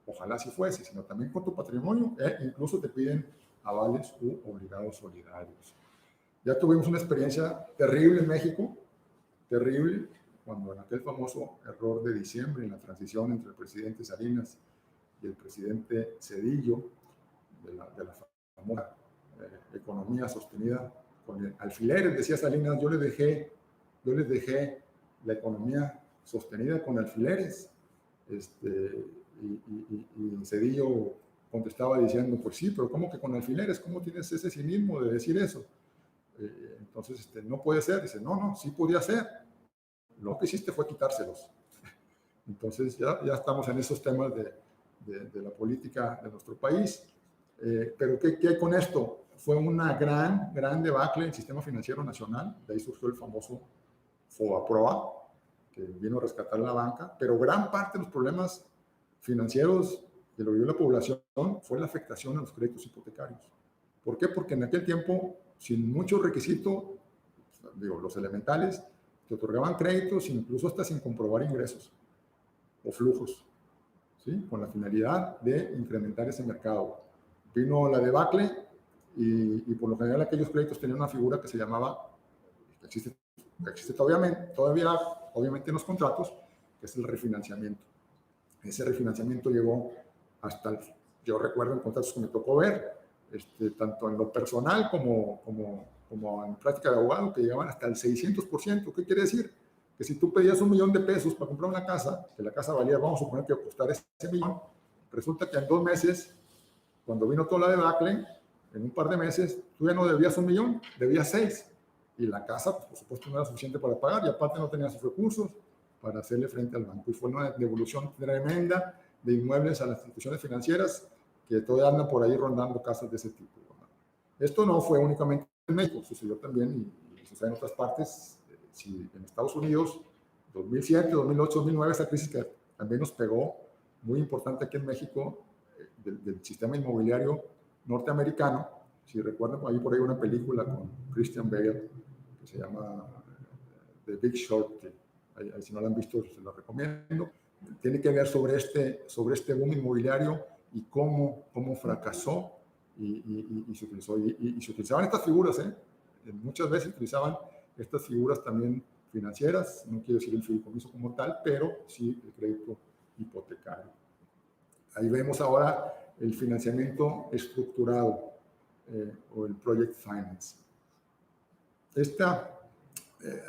A: Ojalá si fuese, sino también con tu patrimonio, incluso te piden avales u obligados solidarios. Ya tuvimos una experiencia terrible en México, terrible, cuando en aquel famoso error de diciembre, en la transición entre el presidente Salinas y el presidente Zedillo, de la famosa economía sostenida con alfileres, decía Salinas, yo les dejé la economía sostenida con alfileres. Y Zedillo contestaba diciendo, pues sí, pero ¿cómo que con alfileres? ¿Cómo tienes ese cinismo de decir eso? Entonces, no puede ser. Dice, no, sí podía ser. Lo que hiciste fue quitárselos. Entonces, ya estamos en esos temas de la política de nuestro país. Pero ¿qué hay con esto? Fue una gran debacle en el sistema financiero nacional. De ahí surgió el famoso FOBAPROA, que vino a rescatar la banca. Pero gran parte de los problemas financieros que lo vivió la población fue la afectación a los créditos hipotecarios. ¿Por qué? Porque en aquel tiempo, sin mucho requisito, los elementales, te otorgaban créditos incluso hasta sin comprobar ingresos o flujos, ¿sí? Con la finalidad de incrementar ese mercado. Vino la debacle y por lo general aquellos créditos tenían una figura que se llamaba, existe todavía, obviamente en los contratos, que es el refinanciamiento. Ese refinanciamiento llegó hasta, yo recuerdo en contratos que me tocó ver, tanto en lo personal como en práctica de abogado, que llegaban hasta el 600%. ¿Qué quiere decir? Que si tú pedías $1,000,000 para comprar una casa, que la casa valía, vamos a suponer que costara ese millón, resulta que en 2 meses, cuando vino toda la debacle, en un par de meses, tú ya no debías $1,000,000, debías 6. Y la casa, pues, por supuesto, no era suficiente para pagar, y aparte no tenías sus recursos para hacerle frente al banco. Y fue una devolución tremenda de inmuebles a las instituciones financieras que todavía andan por ahí rondando casas de ese tipo. Esto no fue únicamente en México, sucedió también y sucede en otras partes. Si en Estados Unidos, 2007, 2008, 2009, esa crisis que también nos pegó, muy importante aquí en México, del sistema inmobiliario norteamericano. Si recuerdan, hay por ahí una película con Christian Bale que se llama The Big Short. Si no la han visto, se la recomiendo. Tiene que ver sobre este boom inmobiliario y cómo fracasó y se utilizó. Y se utilizaban estas figuras, muchas veces utilizaban estas figuras también financieras, no quiero decir el fideicomiso como tal, pero sí el crédito hipotecario. Ahí vemos ahora el financiamiento estructurado o el project finance.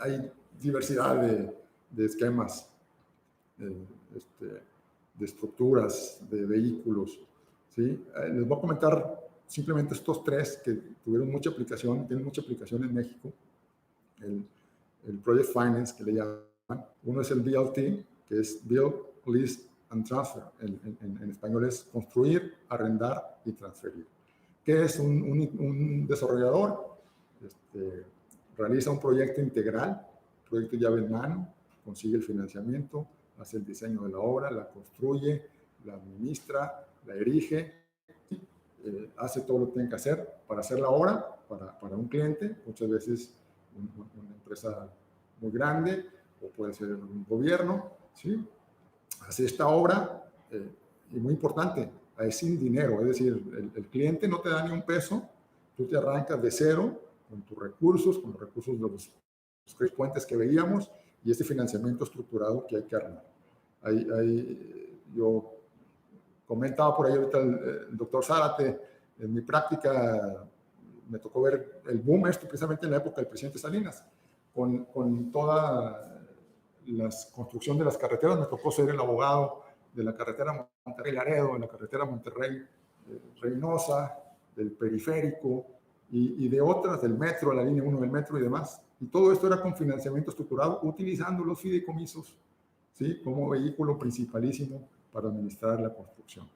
A: Hay diversidad de esquemas, de estructuras, de vehículos, ¿sí? Les voy a comentar simplemente estos 3 que tienen mucha aplicación en México. El Project Finance, que le llaman. Uno es el BLT, que es Build, Lease and Transfer. En español es construir, arrendar y transferir. ¿Qué es un desarrollador? Realiza un proyecto integral, proyecto llave en mano, consigue el financiamiento, hace el diseño de la obra, la construye, la administra, la erige, hace todo lo que tiene que hacer para hacer la obra para un cliente, muchas veces una empresa muy grande o puede ser un gobierno, ¿sí? Hace esta obra y muy importante, es sin dinero, es decir, el cliente no te da ni un peso, tú te arrancas de cero con tus recursos, con los recursos de los 3 puentes que veíamos y este financiamiento estructurado que hay que armar. Yo comentaba por ahí ahorita el doctor Zárate, en mi práctica me tocó ver el boom precisamente en la época del presidente Salinas, con toda la construcción de las carreteras. Me tocó ser el abogado de la carretera Monterrey-Laredo, de la carretera Monterrey-Reynosa, del periférico y de otras, del metro, la línea 1 del metro y demás. Y todo esto era con financiamiento estructurado, utilizando los fideicomisos, ¿sí? Como vehículo principalísimo para administrar la construcción.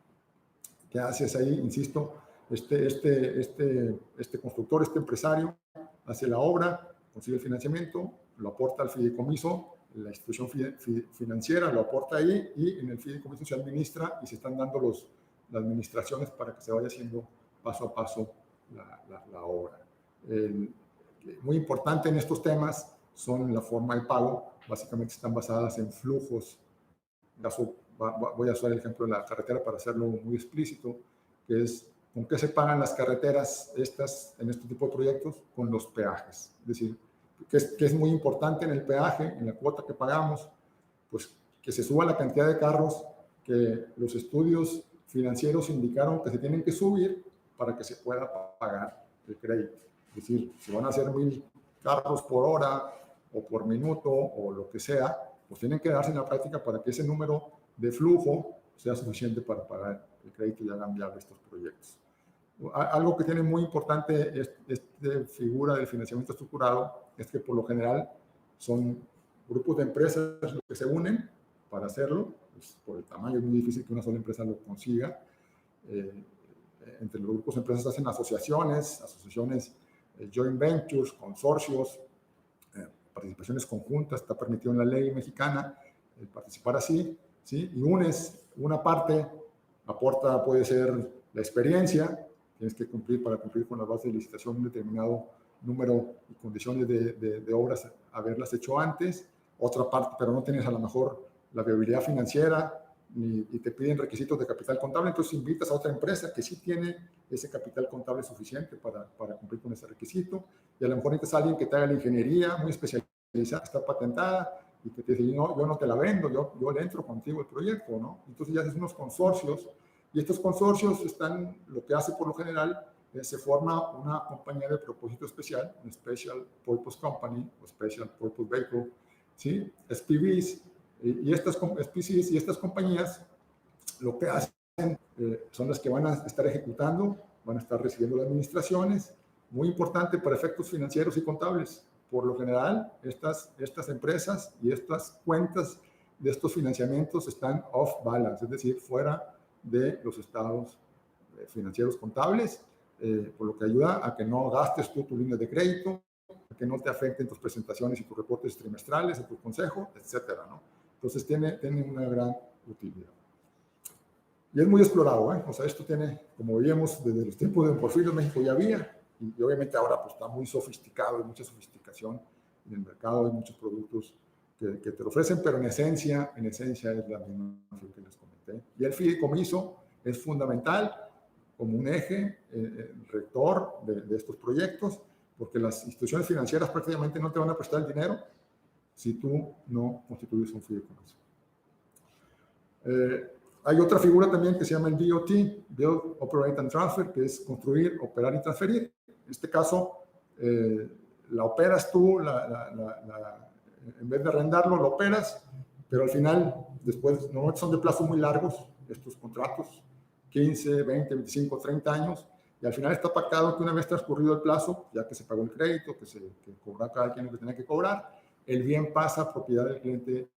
A: ¿Qué haces ahí? Insisto, este constructor, este empresario, hace la obra, consigue el financiamiento, lo aporta al fideicomiso, la institución financiera lo aporta ahí y en el fideicomiso se administra y se están dando las administraciones para que se vaya haciendo paso a paso la obra. Muy importante en estos temas son la forma de pago, básicamente están basadas en flujos. Voy a usar el ejemplo de la carretera para hacerlo muy explícito, que es con qué se pagan las carreteras en este tipo de proyectos, con los peajes. Es decir, que es muy importante en el peaje, en la cuota que pagamos, pues que se suba la cantidad de carros que los estudios financieros indicaron que se tienen que subir para que se pueda pagar el crédito. Es decir, si van a hacer 1,000 carros por hora o por minuto o lo que sea, pues tienen que darse en la práctica para que ese número de flujo sea suficiente para pagar el crédito y hagan viable estos proyectos. Algo que tiene muy importante esta figura del financiamiento estructurado es que por lo general son grupos de empresas los que se unen para hacerlo. Pues por el tamaño es muy difícil que una sola empresa lo consiga. Entre los grupos de empresas hacen asociaciones, joint ventures, consorcios, participaciones conjuntas. Está permitido en la ley mexicana participar así, ¿sí? Y una parte aporta, puede ser la experiencia, tienes que para cumplir con las bases de licitación un determinado número y condiciones de obras, haberlas hecho antes. Otra parte, pero no tienes a lo mejor la viabilidad financiera y te piden requisitos de capital contable, entonces invitas a otra empresa que sí tiene ese capital contable suficiente para cumplir con ese requisito, y a lo mejor necesitas a alguien que te haga la ingeniería muy especializada, está patentada, y que te dice, no, yo no te la vendo, yo le entro contigo el proyecto, ¿no? Entonces ya haces unos consorcios, y estos consorcios lo que hace por lo general, se forma una compañía de propósito especial, un Special Purpose Company, o Special Purpose Vehicle, ¿sí? SPVs, y estas SPCs y estas compañías lo que hacen son las que van a estar ejecutando, van a estar recibiendo las administraciones, muy importante para efectos financieros y contables. Por lo general, estas empresas y estas cuentas de estos financiamientos están off balance, es decir, fuera de los estados financieros contables, por lo que ayuda a que no gastes tú tu línea de crédito, a que no te afecten tus presentaciones y tus reportes trimestrales, a tu consejo, etcétera, ¿no? Entonces tiene una gran utilidad. Y es muy explorado, ¿eh? O sea, esto tiene, como veíamos, desde los tiempos de Don Porfirio en México ya había, y obviamente ahora pues está muy sofisticado, hay mucha sofisticación en el mercado, hay muchos productos que te lo ofrecen, pero en esencia es la misma que les comenté. Y el fideicomiso es fundamental como un eje rector de estos proyectos, porque las instituciones financieras prácticamente no te van a prestar el dinero si tú no constituyes un fideicomiso. Hay otra figura también que se llama el BOT, Build, Operate and Transfer, que es construir, operar y transferir. En este caso, la operas tú, en vez de arrendarlo, lo operas, pero al final, después, normalmente son de plazo muy largos estos contratos, 15, 20, 25, 30 años, y al final está pactado que una vez transcurrido el plazo, ya que se pagó el crédito, que cobra cada quien lo que tenía que cobrar, el bien pasa a propiedad del cliente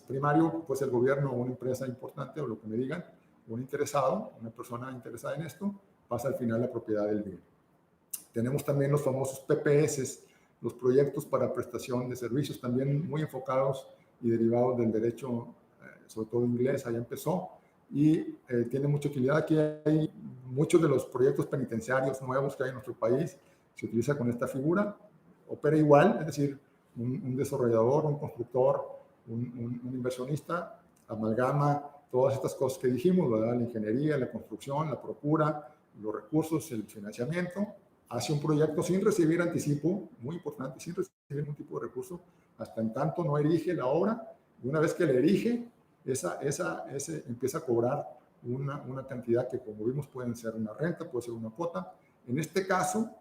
A: primario, pues el gobierno o una empresa importante, o lo que me digan, un interesado, una persona interesada en esto, pasa al final la propiedad del bien. Tenemos también los famosos PPS, los proyectos para prestación de servicios, también muy enfocados y derivados del derecho, sobre todo inglés, ahí empezó, y tiene mucha utilidad. Aquí hay muchos de los proyectos penitenciarios nuevos que hay en nuestro país, se utiliza con esta figura, opera igual, es decir, un desarrollador, un constructor, un inversionista, amalgama todas estas cosas que dijimos, ¿verdad? La ingeniería, la construcción, la procura, los recursos, el financiamiento, hace un proyecto sin recibir anticipo, muy importante, sin recibir ningún tipo de recurso, hasta en tanto no erige la obra, y una vez que la erige, ese empieza a cobrar una cantidad que, como vimos, pueden ser una renta, puede ser una cuota. En este caso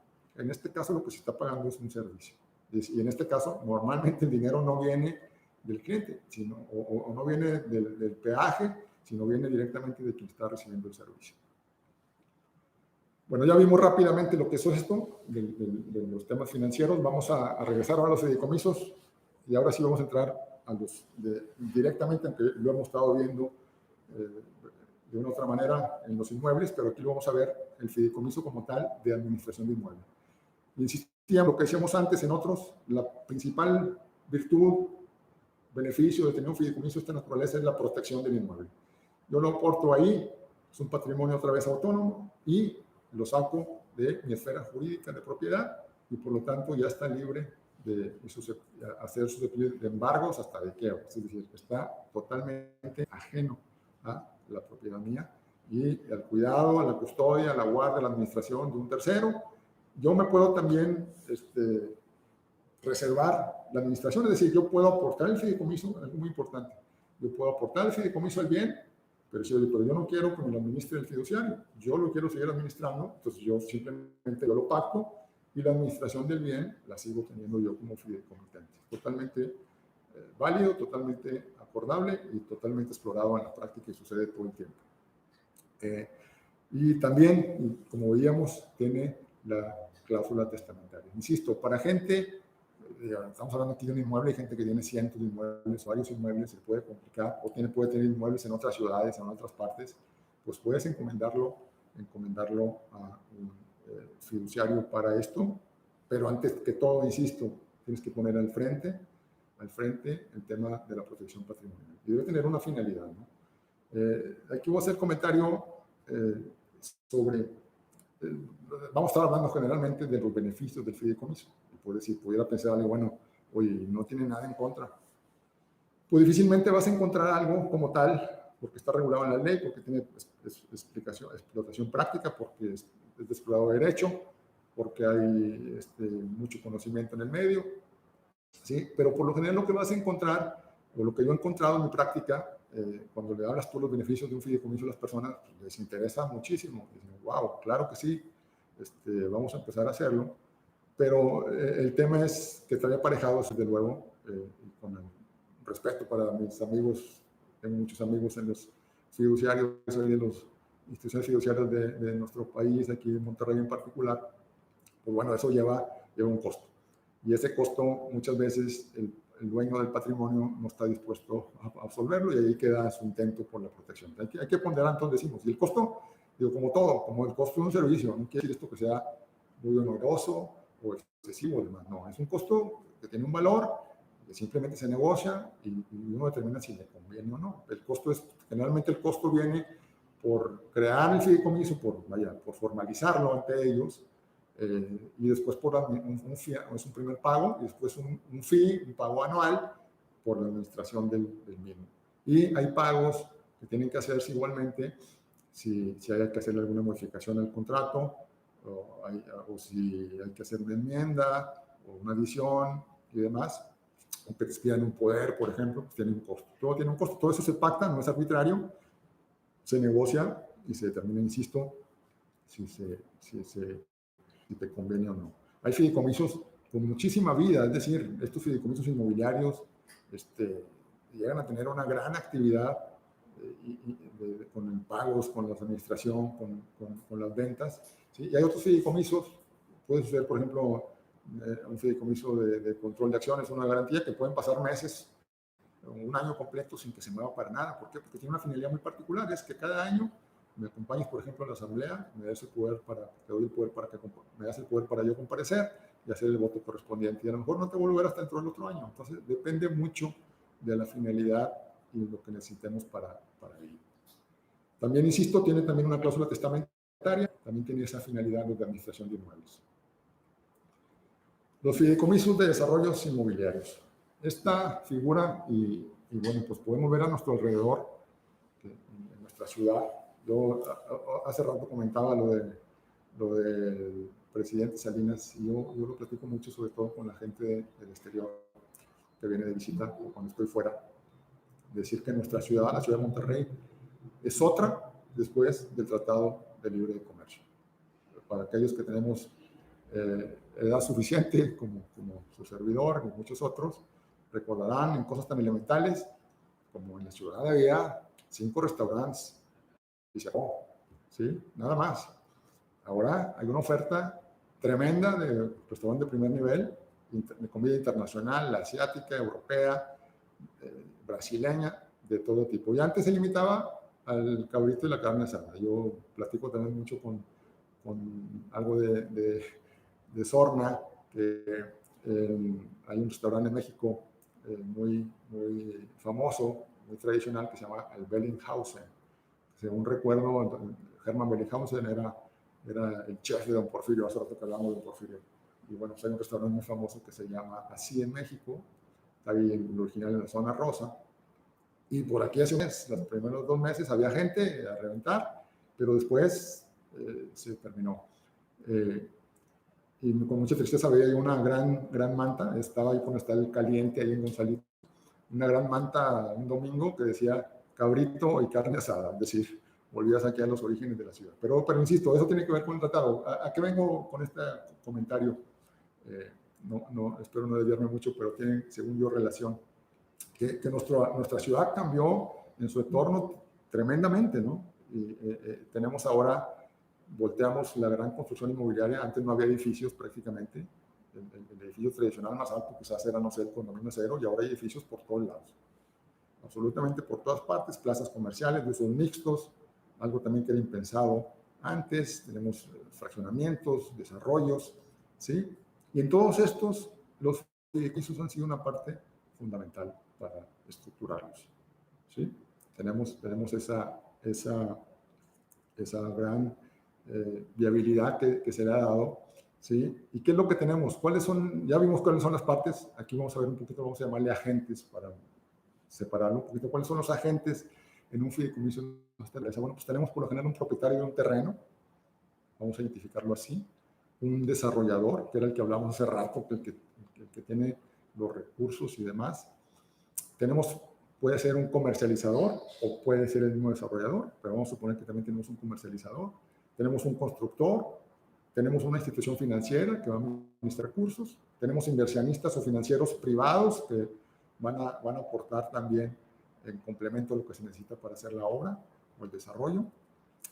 A: lo que se está pagando es un servicio. Y en este caso, normalmente el dinero no viene del cliente, o no viene del peaje, sino viene directamente de quien está recibiendo el servicio. Bueno, ya vimos rápidamente lo que es esto, de los temas financieros. Vamos a regresar ahora a los fideicomisos, y ahora sí vamos a entrar a los directamente, aunque lo hemos estado viendo de una otra manera en los inmuebles, pero aquí lo vamos a ver el fideicomiso como tal de administración de inmuebles. Insistíamos en lo que decíamos antes en otros, la principal virtud, beneficio de tener un fideicomiso de esta naturaleza es la protección del inmueble. Yo lo aporto ahí, es un patrimonio otra vez autónomo, y lo saco de mi esfera jurídica de propiedad, y por lo tanto ya está libre de hacer susceptible de embargos hasta de quiebra. Es decir, está totalmente ajeno a la propiedad mía, y al cuidado, a la custodia, a la guardia, a la administración de un tercero. Yo me puedo también reservar la administración, es decir, yo puedo aportar el fideicomiso, algo muy importante, yo puedo aportar el fideicomiso al bien, pero yo no quiero que me lo administre el fiduciario, yo lo quiero seguir administrando, entonces yo simplemente lo pacto, y la administración del bien la sigo teniendo yo como fideicomitente. Totalmente válido, totalmente acordable y totalmente explorado en la práctica, y sucede todo el tiempo. Y también, como veíamos, tiene la cláusula testamentaria. Insisto, para gente, estamos hablando aquí de un inmueble, hay gente que tiene cientos de inmuebles, varios inmuebles, se puede complicar, o puede tener inmuebles en otras ciudades, en otras partes, pues puedes encomendarlo a un fiduciario para esto, pero antes que todo, insisto, tienes que poner al frente el tema de la protección patrimonial. Y debe tener una finalidad, ¿no? Aquí voy a hacer comentario sobre, vamos a estar hablando generalmente de los beneficios del fideicomiso. Y pudiera pensar algo, bueno, oye, no tiene nada en contra. pues difícilmente vas a encontrar algo como tal, porque está regulado en la ley, porque tiene explotación práctica, porque es desplazado de derecho, porque hay mucho conocimiento en el medio, ¿sí? Pero por lo general lo que vas a encontrar, o lo que yo he encontrado en mi práctica, cuando le hablas tú los beneficios de un fideicomiso a las personas, pues les interesa muchísimo. Dicen, wow, claro que sí, vamos a empezar a hacerlo. Pero el tema es que trae aparejado, desde luego, con el respeto para mis amigos, tengo muchos amigos en los fiduciarios, soy de las instituciones fiduciarias de nuestro país, aquí en Monterrey en particular, pues bueno, eso lleva un costo. Y ese costo muchas veces el dueño del patrimonio no está dispuesto a absolverlo y ahí queda su intento por la protección. Hay que ponderar, entonces decimos, y el costo, digo, como todo, como el costo de un servicio, no quiere decir esto que sea muy oneroso o excesivo, demás, no, es un costo que tiene un valor, que simplemente se negocia y uno determina si le conviene o no. El costo es, generalmente el costo viene por crear el fideicomiso, por formalizarlo ante ellos, y después por es un primer pago y después un fee, un pago anual por la administración del mismo. Y hay pagos que tienen que hacerse igualmente si hay que hacer alguna modificación al contrato o si hay que hacer una enmienda o una adición y demás, o que te pidan un poder, por ejemplo, pues tiene un costo. Todo tiene un costo, todo eso se pacta, no es arbitrario, se negocia y se determina, insisto, si te conviene o no. Hay fideicomisos con muchísima vida, es decir, estos fideicomisos inmobiliarios llegan a tener una gran actividad con pagos, con la administración, con las ventas, ¿sí? Y hay otros fideicomisos, puede ser, por ejemplo, un fideicomiso de control de acciones, una garantía que pueden pasar meses, un año completo sin que se mueva para nada. ¿Por qué? Porque tiene una finalidad muy particular, es que cada año me acompañes, por ejemplo, a la asamblea, me das el poder me das el poder para yo comparecer y hacer el voto correspondiente. Y a lo mejor no te volverás hasta dentro del otro año. Entonces, depende mucho de la finalidad y lo que necesitemos para ello. También, insisto, tiene también una cláusula testamentaria, también tiene esa finalidad de administración de inmuebles. Los fideicomisos de desarrollos inmobiliarios. Esta figura, y bueno, pues podemos ver a nuestro alrededor, en nuestra ciudad. Yo hace rato comentaba lo del presidente Salinas, y yo lo platico mucho, sobre todo con la gente del exterior que viene de visita o cuando estoy fuera. Decir que nuestra ciudad, la ciudad de Monterrey, es otra después del Tratado de Libre Comercio. Para aquellos que tenemos edad suficiente, como su servidor y muchos otros, recordarán en cosas tan elementales como en la ciudad había 5 restaurantes y se acabó, ¿sí? Nada más. Ahora hay una oferta tremenda de restaurante de primer nivel, de comida internacional, asiática, europea, brasileña, de todo tipo. Y antes se limitaba al cabrito y la carne asada. Yo platico también mucho con algo de Sorna, que hay un restaurante en México muy famoso, muy tradicional, que se llama el Bellinghausen. Según recuerdo, Hermann Bellinghausen era el chef de Don Porfirio, hace rato que hablamos de Don Porfirio. Y bueno, pues hay un restaurante muy famoso que se llama así en México, está ahí en el original en la zona rosa. Y por aquí hace un mes, los primeros 2 meses, había gente a reventar, pero después se terminó. Y con mucha tristeza veía yo una gran manta, estaba ahí cuando está el caliente ahí en Gonzalito, una gran manta un domingo que decía cabrito y carne asada, es decir, volvías aquí a los orígenes de la ciudad. Pero insisto, eso tiene que ver con el tratado. ¿A qué vengo con este comentario? No, espero no desviarme mucho, pero tiene, según yo, relación. Que nuestra ciudad cambió en su entorno tremendamente, ¿no? Y tenemos ahora, volteamos la gran construcción inmobiliaria, antes no había edificios prácticamente, el edificio tradicional más alto quizás era, no sé, el condominio cero, y ahora hay edificios por todos lados, absolutamente por todas partes, plazas comerciales de usos mixtos, algo también que era impensado antes, tenemos fraccionamientos, desarrollos, ¿sí? Y en todos estos, los edificios han sido una parte fundamental para estructurarlos, ¿sí? Tenemos esa gran viabilidad que se le ha dado, ¿sí? ¿Y qué es lo que tenemos? ¿Cuáles son? Ya vimos cuáles son las partes, aquí vamos a ver un poquito, vamos a llamarle agentes para separarlo un poquito. ¿Cuáles son los agentes en un fideicomiso? Bueno, pues tenemos por lo general un propietario de un terreno, vamos a identificarlo así, un desarrollador, que era el que hablamos hace rato, el que tiene los recursos y demás. Puede ser un comercializador o puede ser el mismo desarrollador, pero vamos a suponer que también tenemos un comercializador. Tenemos un constructor, tenemos una institución financiera que va a administrar recursos, tenemos inversionistas o financieros privados que van a aportar también en complemento a lo que se necesita para hacer la obra o el desarrollo.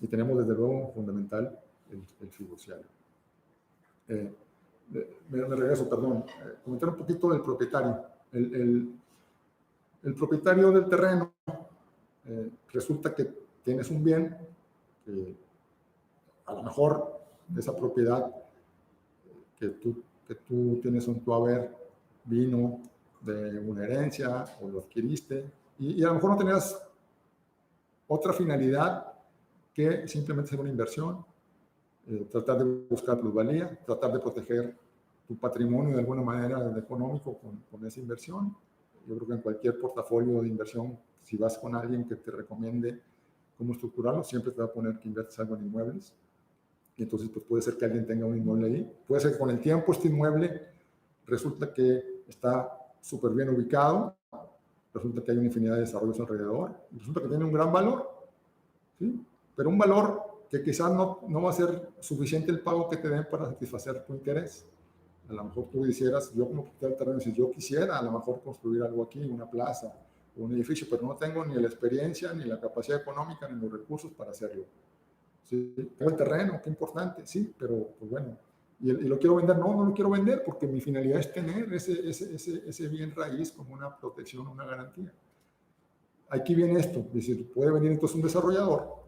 A: Y tenemos, desde luego, fundamental, el fiduciario. Me regreso, perdón. Comentar un poquito del propietario. El propietario del terreno, resulta que tienes un bien, a lo mejor esa propiedad que tú tienes en tu haber vino de una herencia o lo adquiriste y a lo mejor no tenías otra finalidad que simplemente hacer una inversión, tratar de buscar plusvalía, tratar de proteger tu patrimonio de alguna manera económico con esa inversión. Yo creo que en cualquier portafolio de inversión, si vas con alguien que te recomiende cómo estructurarlo, siempre te va a poner que inviertes algo en inmuebles. Y entonces pues puede ser que alguien tenga un inmueble ahí. Puede ser que con el tiempo este inmueble resulta que está súper bien ubicado, resulta que hay una infinidad de desarrollos alrededor, resulta que tiene un gran valor, ¿sí? Pero un valor que quizás no va a ser suficiente el pago que te den para satisfacer tu interés. A lo mejor tú quisieras, yo como propietario del terreno, si yo quisiera a lo mejor construir algo aquí, una plaza o un edificio, pero no tengo ni la experiencia, ni la capacidad económica, ni los recursos para hacerlo. Sí, tengo el terreno, qué importante, sí, pero pues bueno, y lo quiero vender, no lo quiero vender porque mi finalidad es tener ese bien raíz como una protección, una garantía. Aquí viene esto, es decir, puede venir entonces un desarrollador,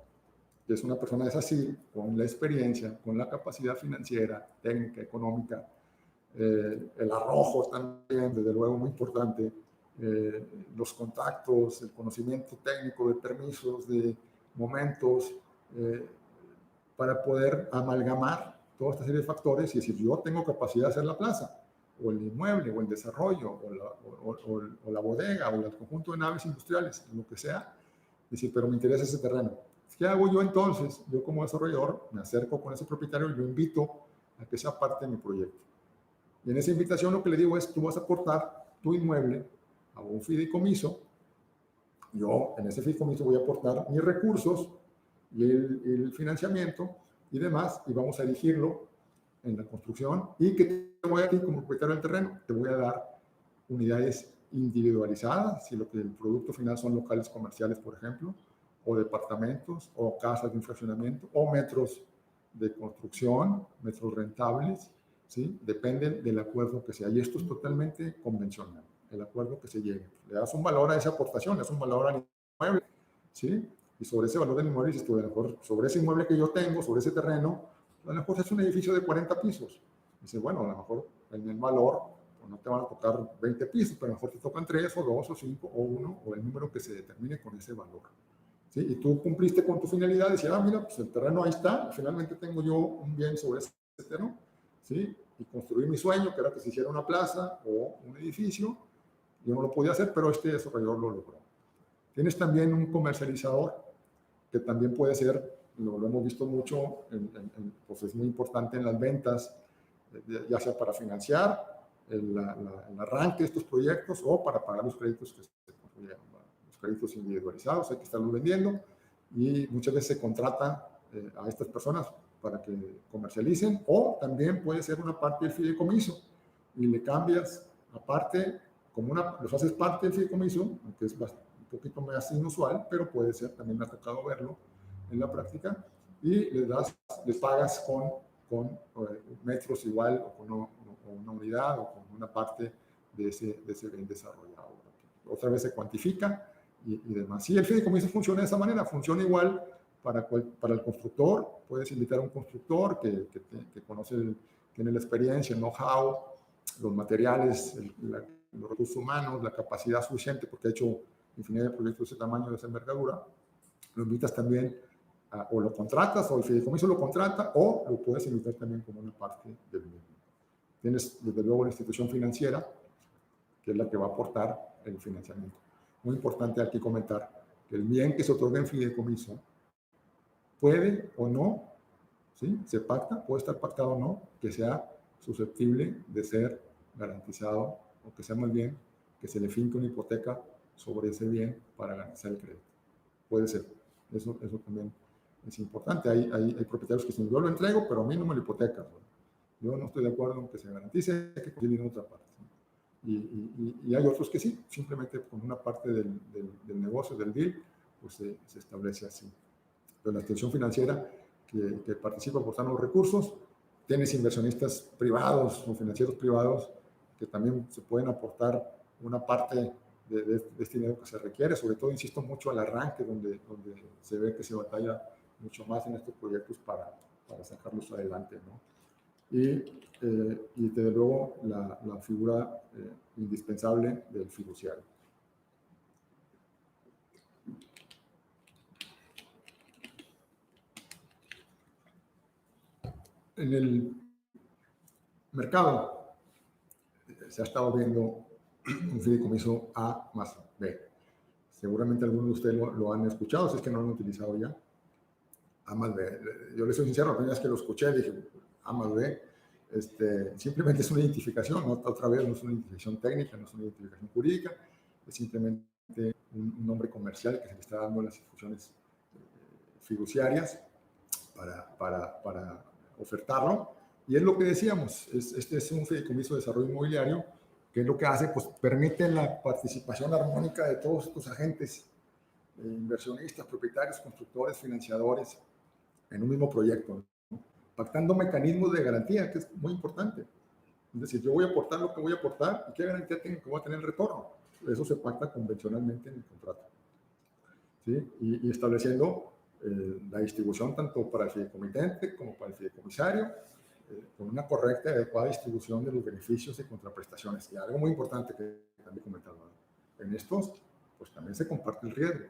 A: que es una persona así, con la experiencia, con la capacidad financiera, técnica, económica, el arrojo también, desde luego, muy importante, los contactos, el conocimiento técnico de permisos, de momentos, para poder amalgamar toda esta serie de factores y decir, yo tengo capacidad de hacer la plaza, o el inmueble, o el desarrollo, o la bodega, o el conjunto de naves industriales, lo que sea, decir, pero me interesa ese terreno. ¿Qué hago yo entonces? Yo como desarrollador me acerco con ese propietario y lo invito a que sea parte de mi proyecto. Y en esa invitación lo que le digo es, tú vas a aportar tu inmueble a un fideicomiso, yo en ese fideicomiso voy a aportar mis recursos y el financiamiento y demás, y vamos a elegirlo en la construcción, y que te voy a ti como propietario del terreno, te voy a dar unidades individualizadas, si lo que el producto final son locales comerciales, por ejemplo, o departamentos, o casas de fraccionamiento, o metros de construcción, metros rentables, ¿sí? Dependen del acuerdo que sea, y esto es totalmente convencional, el acuerdo que se llegue. Le das un valor a esa aportación, le das un valor al inmueble, ¿sí? Y sobre ese valor del inmueble, dices tú, a lo mejor, sobre ese inmueble que yo tengo, sobre ese terreno, a lo mejor es un edificio de 40 pisos. Dice, bueno, a lo mejor en el valor pues no te van a tocar 20 pisos, pero a lo mejor te tocan 3 o 2 o 5 o 1 o el número que se determine con ese valor. ¿Sí? Y tú cumpliste con tu finalidad, decir, mira, pues el terreno ahí está, finalmente tengo yo un bien sobre ese terreno, ¿sí? Y construí mi sueño, que era que se hiciera una plaza o un edificio. Yo no lo podía hacer, pero este desarrollador lo logró. Tienes también un comercializador, que también puede ser, lo hemos visto mucho, pues es muy importante en las ventas, ya sea para financiar el arranque de estos proyectos o para pagar los créditos que se construyeron, los créditos individualizados, hay que estarlos vendiendo, y muchas veces se contrata a estas personas para que comercialicen, o también puede ser una parte del fideicomiso y le cambias aparte, los haces parte del fideicomiso, aunque es un poquito más inusual, pero puede ser, también me ha tocado verlo en la práctica, y les pagas con metros igual, o con una unidad, o con una parte de ese bien desarrollado. Otra vez se cuantifica y demás. Sí, el fideicomiso funciona de esa manera, funciona igual para el constructor. Puedes invitar a un constructor que conoce, tiene la experiencia, el know-how, los materiales, los recursos humanos, la capacidad suficiente, porque ha hecho infinidad de proyectos de ese tamaño, de esa envergadura. Lo invitas también, o lo contratas, o el fideicomiso lo contrata, o lo puedes invitar también como una parte del mismo. Tienes, desde luego, la institución financiera, que es la que va a aportar el financiamiento. muy importante aquí comentar que el bien que se otorga en fideicomiso puede o no, ¿sí? Se pacta, puede estar pactado o no, que sea susceptible de ser garantizado, o que sea más bien que se le finque una hipoteca sobre ese bien para garantizar el crédito. Puede ser. Eso también es importante. Hay propietarios que dicen, yo lo entrego, pero a mí no me lo hipotecas, ¿no? Yo no estoy de acuerdo en que se garantice, hay que conseguir en otra parte, ¿no? Y hay otros que sí, simplemente con una parte del negocio, del deal, pues se establece así. Pero la institución financiera que participa aportando los recursos, tienes inversionistas privados o financieros privados que también se pueden aportar una parte de este dinero que se requiere, sobre todo, insisto mucho, al arranque, donde se ve que se batalla mucho más en estos proyectos para sacarlos adelante, ¿no? Y desde luego la figura indispensable del fiduciario. En el mercado se ha estado viendo un fideicomiso A más B. Seguramente algunos de ustedes lo han escuchado, si es que no lo han utilizado ya. A más B. Yo les soy sincero, la primera vez que lo escuché dije, A más B, simplemente es una identificación, ¿no? Otra vez no es una identificación técnica, no es una identificación jurídica, es simplemente un nombre comercial que se le está dando a las instituciones fiduciarias para ofertarlo. Y es lo que decíamos, este es un fideicomiso de desarrollo inmobiliario, que es lo que hace, pues permite la participación armónica de todos estos agentes, inversionistas, propietarios, constructores, financiadores, en un mismo proyecto, ¿no? Pactando mecanismos de garantía, que es muy importante. Es decir, yo voy a aportar lo que voy a aportar y qué garantía tengo que voy a tener el retorno. Eso se pacta convencionalmente en el contrato, ¿sí? Y estableciendo la distribución tanto para el fideicomitente como para el fideicomisario, con una correcta y adecuada distribución de los beneficios y contraprestaciones. Y algo muy importante que también comentaba, en estos, pues también se comparte el riesgo.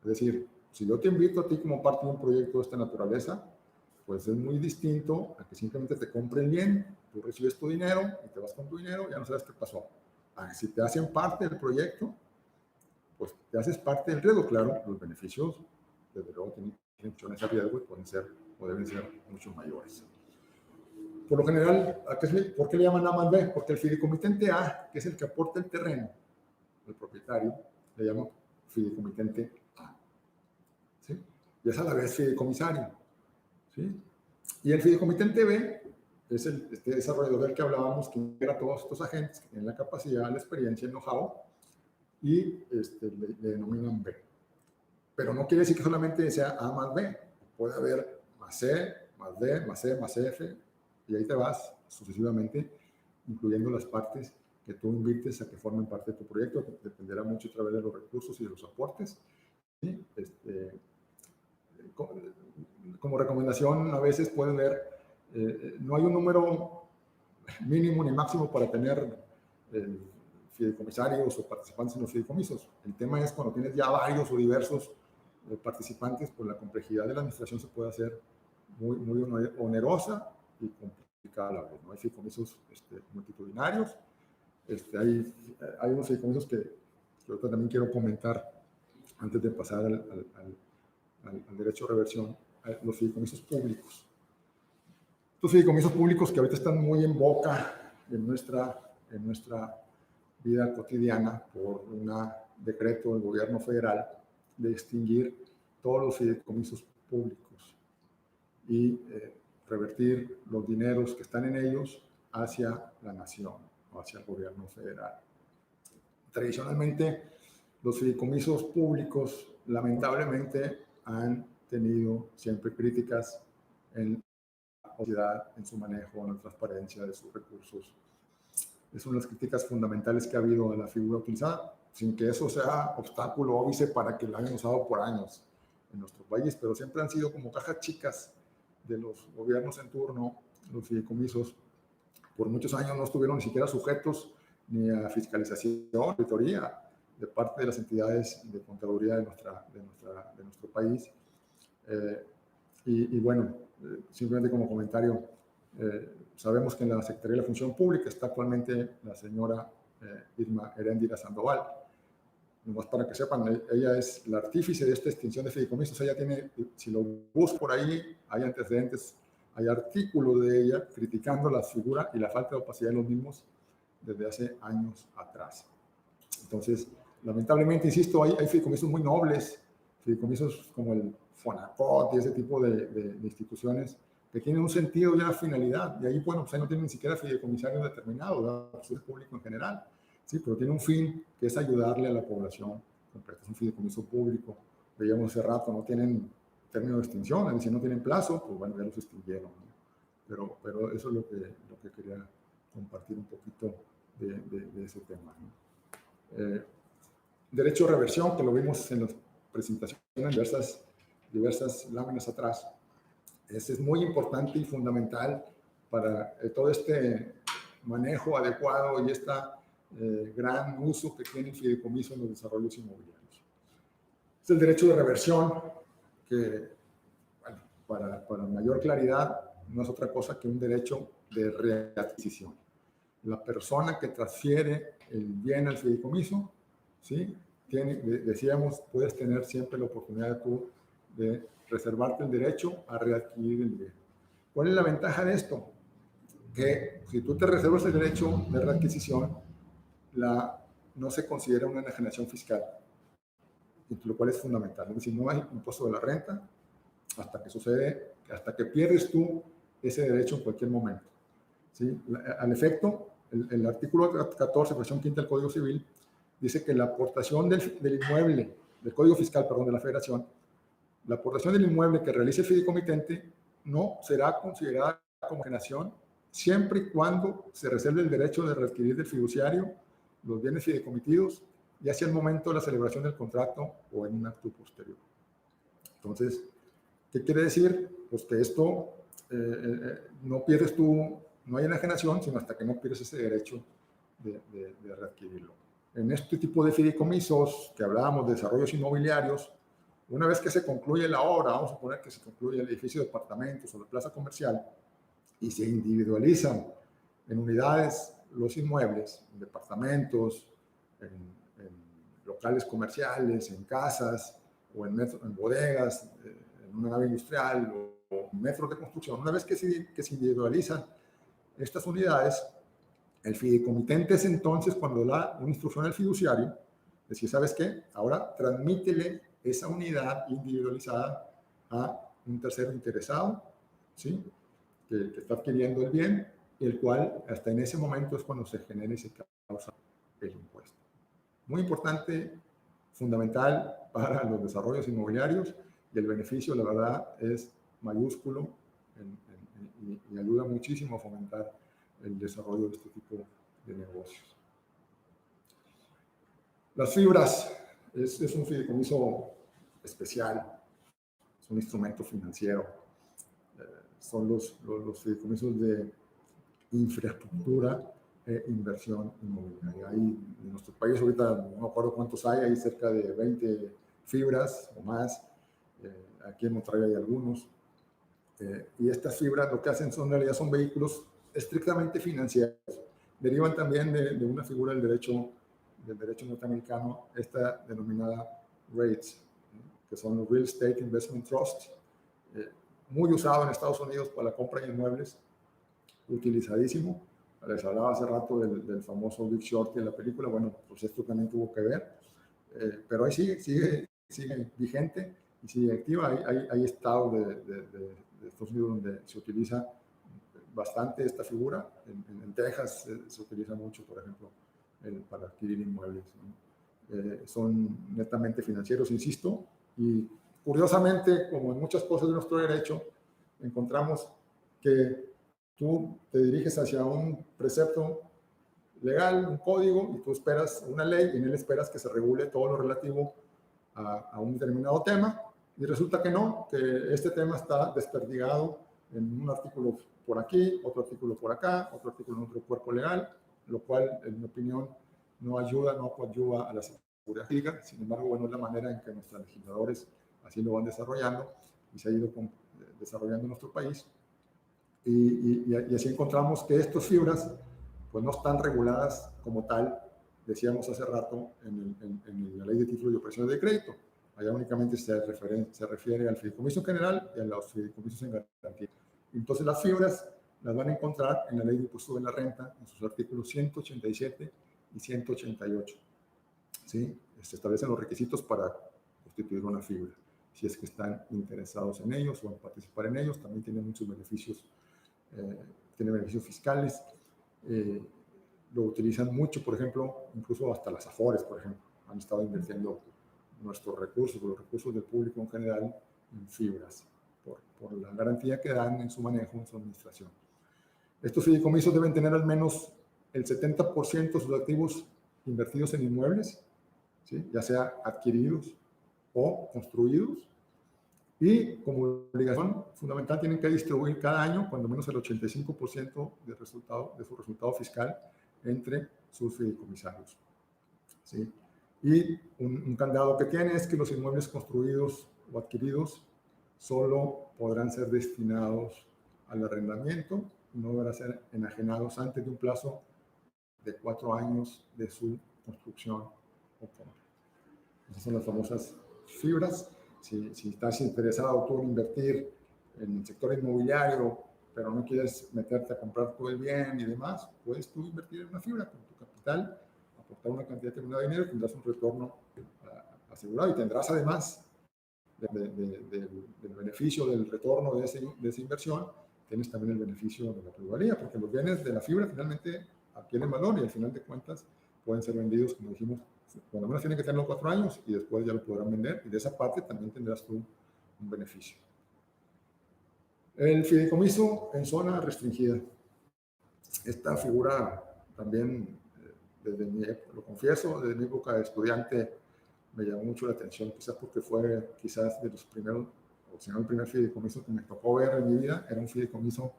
A: Es decir, si yo te invito a ti como parte de un proyecto de esta naturaleza, pues es muy distinto a que simplemente te compren bien, tú recibes tu dinero y te vas con tu dinero, ya no sabes qué pasó. Si te hacen parte del proyecto, pues te haces parte del riesgo, claro, los beneficios, desde luego, tienen funciones a riesgo y pueden ser o deben ser mucho mayores. Por lo general, ¿por qué le llaman A más B? Porque el fideicomitente A, que es el que aporta el terreno, el propietario, le llaman fideicomitente A, ¿sí? Y es a la vez fideicomisario, ¿sí? Y el fideicomitente B es este desarrollador del que hablábamos, que integra a todos estos agentes que tienen la capacidad, la experiencia, el know-how, y le denominan B. Pero no quiere decir que solamente sea A más B. Puede haber más C, más D, más C, más F, y ahí te vas sucesivamente, incluyendo las partes que tú invites a que formen parte de tu proyecto, que dependerá mucho a través de los recursos y de los aportes. ¿Sí? Como recomendación, a veces pueden ver, no hay un número mínimo ni máximo para tener fideicomisarios o participantes en los fideicomisos. El tema es cuando tienes ya varios o diversos participantes, pues la complejidad de la administración se puede hacer muy onerosa y complicada a la vez, ¿no? Hay fideicomisos multitudinarios, hay unos fideicomisos que ahorita también quiero comentar antes de pasar al derecho de reversión, los fideicomisos públicos. Estos fideicomisos públicos que ahorita están muy en boca en nuestra vida cotidiana por un decreto del gobierno federal de extinguir todos los fideicomisos públicos y revertir los dineros que están en ellos hacia la nación o hacia el gobierno federal. Tradicionalmente, los fideicomisos públicos lamentablemente han tenido siempre críticas en la sociedad, en su manejo, en la transparencia de sus recursos. Es una de las críticas fundamentales que ha habido a la figura utilizada, sin que eso sea obstáculo óbice para que la hayan usado por años en nuestro país, pero siempre han sido como cajas chicas de los gobiernos en turno. Los fideicomisos por muchos años no estuvieron ni siquiera sujetos ni a fiscalización, auditoría de parte de las entidades de contaduría de nuestro país. Y bueno, simplemente como comentario, sabemos que en la Secretaría de la Función Pública está actualmente la señora Irma Heréndira Sandoval. nomás para que sepan, ella es la artífice de esta extinción de fideicomisos. Ella tiene, si lo busco por ahí, hay antecedentes, hay artículos de ella criticando la figura y la falta de opacidad de los mismos desde hace años atrás. Entonces, lamentablemente, insisto, hay fideicomisos muy nobles, fideicomisos como el Fonacot y ese tipo de instituciones que tienen un sentido y una finalidad, y ahí, bueno, pues ahí no tienen ni siquiera fideicomisarios determinados, pues es público en general, sí, pero tiene un fin que es ayudarle a la población completa, es un fideicomiso público. Veíamos hace rato, no tienen término de extinción, es decir, no tienen plazo, pues bueno, ya los extinguieron, ¿no? Pero eso es lo que quería compartir un poquito de ese tema, ¿no? Derecho de reversión, que lo vimos en las presentaciones, diversas láminas atrás. Ese es muy importante y fundamental para todo este manejo adecuado y este gran uso que tiene el fideicomiso en los desarrollos inmobiliarios. Es el derecho de reversión, que bueno, para mayor claridad no es otra cosa que un derecho de readquisición. La persona que transfiere el bien al fideicomiso, ¿sí? Decíamos, puedes tener siempre la oportunidad tú de reservarte el derecho a readquirir el bien. ¿Cuál es la ventaja de esto? Que si tú te reservas el derecho de readquisición, no se considera una enajenación fiscal, lo cual es fundamental. Es decir, no hay impuesto de la renta hasta que pierdes tú ese derecho en cualquier momento, ¿sí? Al efecto, el artículo 14, fracción quinta del Código Civil, dice que la aportación del inmueble, del Código Fiscal, perdón, de la Federación, la aportación del inmueble que realice el fideicomitente no será considerada como enajenación siempre y cuando se reserve el derecho de readquirir del fiduciario los bienes fideicomitidos, ya sea en el momento de la celebración del contrato o en un acto posterior. Entonces, ¿qué quiere decir? Pues que esto no pierdes tú, no hay enajenación, sino hasta que no pierdes ese derecho de readquirirlo. En este tipo de fideicomisos que hablábamos de desarrollos inmobiliarios, una vez que se concluye la obra, vamos a suponer que se concluye el edificio de departamentos o la plaza comercial, y se individualizan en unidades los inmuebles, en departamentos, en locales comerciales, en casas o en bodegas, en una nave industrial o metros de construcción. Una vez que se individualizan estas unidades, el fideicomitente es entonces cuando da una instrucción al fiduciario, decir, ¿sabes qué? Ahora transmítele esa unidad individualizada a un tercero interesado, ¿sí? Que está adquiriendo el bien, y el cual hasta en ese momento es cuando se genera y se causa el impuesto. Muy importante, fundamental para los desarrollos inmobiliarios, y el beneficio, la verdad, es mayúsculo y ayuda muchísimo a fomentar el desarrollo de este tipo de negocios. Las fibras es un fideicomiso especial, es un instrumento financiero, son los fideicomisos de infraestructura e inversión inmobiliaria. Hay, en nuestro país ahorita no me acuerdo cuántos hay cerca de 20 fibras o más, aquí en Monterrey hay algunos, y estas fibras lo que hacen en realidad son vehículos estrictamente financieros. Derivan también de una figura del derecho norteamericano, esta denominada REITs, que son los Real Estate Investment Trusts, muy usado en Estados Unidos para la compra de inmuebles, utilizadísimo. Les hablaba hace rato del famoso Big Short en la película. Bueno, pues esto también tuvo que ver, pero ahí sigue vigente y sigue activa. Hay estados de Estados Unidos donde se utiliza bastante esta figura. En Texas se utiliza mucho, por ejemplo, para adquirir inmuebles, ¿no? Son netamente financieros, insisto, y curiosamente, como en muchas cosas de nuestro derecho, encontramos que tú te diriges hacia un precepto legal, un código, y tú esperas una ley, y en él esperas que se regule todo lo relativo a un determinado tema, y resulta que no, que este tema está desperdigado en un artículo por aquí, otro artículo por acá, otro artículo en otro cuerpo legal, lo cual, en mi opinión, no coadyuva a la seguridad jurídica. Sin embargo, bueno, es la manera en que nuestros legisladores así lo van desarrollando y se ha ido desarrollando en nuestro país. Y así encontramos que estas fibras pues no están reguladas como tal decíamos hace rato en la ley de títulos y operaciones de crédito. Allá únicamente se refiere al fideicomiso general y a los fideicomisos en garantía. Entonces las fibras las van a encontrar en la ley de impuesto de la renta, en sus artículos 187 y 188. ¿Sí? Se establecen los requisitos para constituir una fibra. Si es que están interesados en ellos o en participar en ellos, también tienen muchos beneficios, tienen beneficios fiscales. Lo utilizan mucho, por ejemplo, incluso hasta las AFORES, por ejemplo, han estado invirtiendo nuestros recursos, los recursos del público en general, en fibras, por la garantía que dan en su manejo, en su administración. Estos fideicomisos deben tener al menos el 70% de sus activos invertidos en inmuebles, ¿sí? Ya sea adquiridos o construidos, y como obligación fundamental tienen que distribuir cada año cuando menos el 85% de su resultado fiscal entre sus fideicomisarios, ¿sí? Y un candado que tiene es que los inmuebles construidos o adquiridos solo podrán ser destinados al arrendamiento, no deberán ser enajenados antes de un plazo de 4 años de su construcción o compra. Esas son las famosas fibras. Si estás interesado tú en invertir en el sector inmobiliario, pero no quieres meterte a comprar todo el bien y demás, puedes tú invertir en una fibra con tu capital, aportar una cantidad determinada de dinero y tendrás un retorno asegurado, y tendrás además del beneficio del retorno de esa inversión, tienes también el beneficio de la plusvalía, porque los bienes de la fibra finalmente adquieren valor y al final de cuentas pueden ser vendidos, como dijimos, por lo menos tienen que tenerlo 4 años y después ya lo podrán vender, y de esa parte también tendrás tú un beneficio. El fideicomiso en zona restringida. Esta figura también, lo confieso, desde mi época de estudiante me llamó mucho la atención, quizás porque fue quizás de los primeros, o si no el primer fideicomiso que me tocó ver en mi vida. Era un fideicomiso,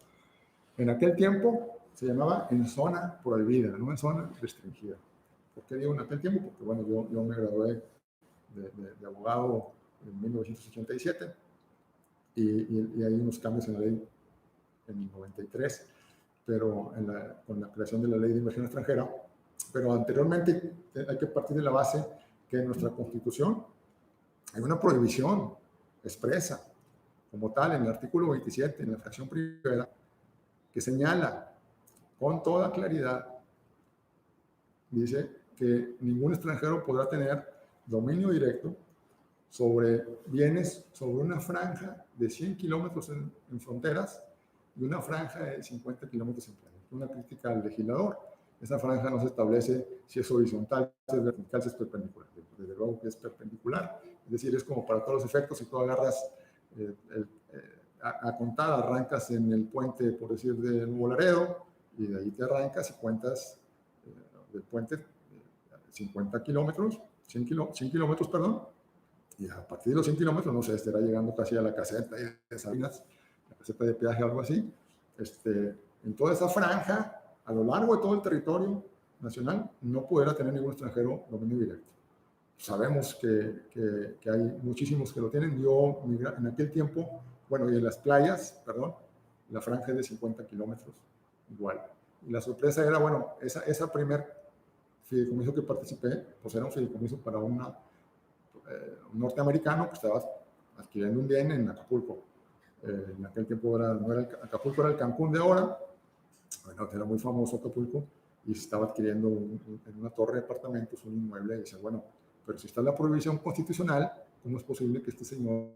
A: en aquel tiempo se llamaba en zona prohibida, no en zona restringida. ¿Por qué digo en aquel tiempo? Porque bueno, yo me gradué de abogado en 1987 y hay unos cambios en la ley en el 93, pero con la creación de la ley de inversión extranjera. Pero anteriormente hay que partir de la base que en nuestra Constitución hay una prohibición expresa, como tal, en el artículo 27, en la fracción primera, que señala con toda claridad, dice que ningún extranjero podrá tener dominio directo sobre bienes, sobre una franja de 100 kilómetros en fronteras y una franja de 50 kilómetros en playa. Una crítica al legislador. Esa franja no se establece si es horizontal, si es vertical, si es perpendicular. Desde luego que es perpendicular. Es decir, es como para todos los efectos, si tú agarras a contar, arrancas en el puente, por decir, de Nuevo Laredo, y de ahí te arrancas y cuentas del puente 50 kilómetros, 100 kilómetros, perdón, y a partir de los 100 kilómetros, no sé, estará llegando casi a la caseta de Sabinas, la caseta de peaje, algo así. En toda esa franja, a lo largo de todo el territorio nacional, no podrá tener ningún extranjero dominio directo. Sabemos que hay muchísimos que lo tienen. Yo, en aquel tiempo, bueno, y en las playas, perdón, la franja es de 50 kilómetros, igual. Y la sorpresa era, bueno, esa primer fideicomiso que participé, pues era un fideicomiso para un norteamericano que estaba adquiriendo un bien en Acapulco. En aquel tiempo no era Acapulco, era el Cancún de ahora. Bueno, era muy famoso Acapulco, y se estaba adquiriendo en una torre de apartamentos un inmueble, y dice, bueno, pero si está la prohibición constitucional, ¿cómo es posible que este señor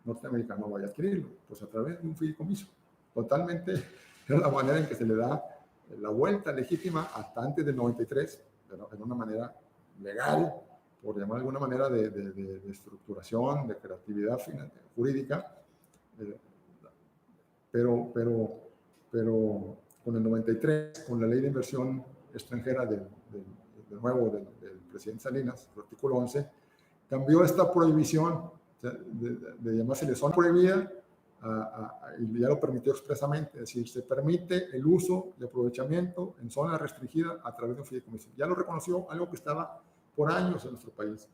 A: norteamericano vaya a adquirirlo? Pues a través de un fideicomiso. Totalmente era la manera en que se le da la vuelta legítima hasta antes del 93, pero de una manera legal, por llamar de alguna manera, de estructuración, de creatividad jurídica, pero con el 93, con la ley de inversión extranjera del presidente Salinas, el artículo 11, cambió esta prohibición de llamarse zona prohibida y ya lo permitió expresamente, es decir, se permite el uso y aprovechamiento en zona restringida a través de un fideicomiso. Ya lo reconoció, algo que estaba por años en nuestro país,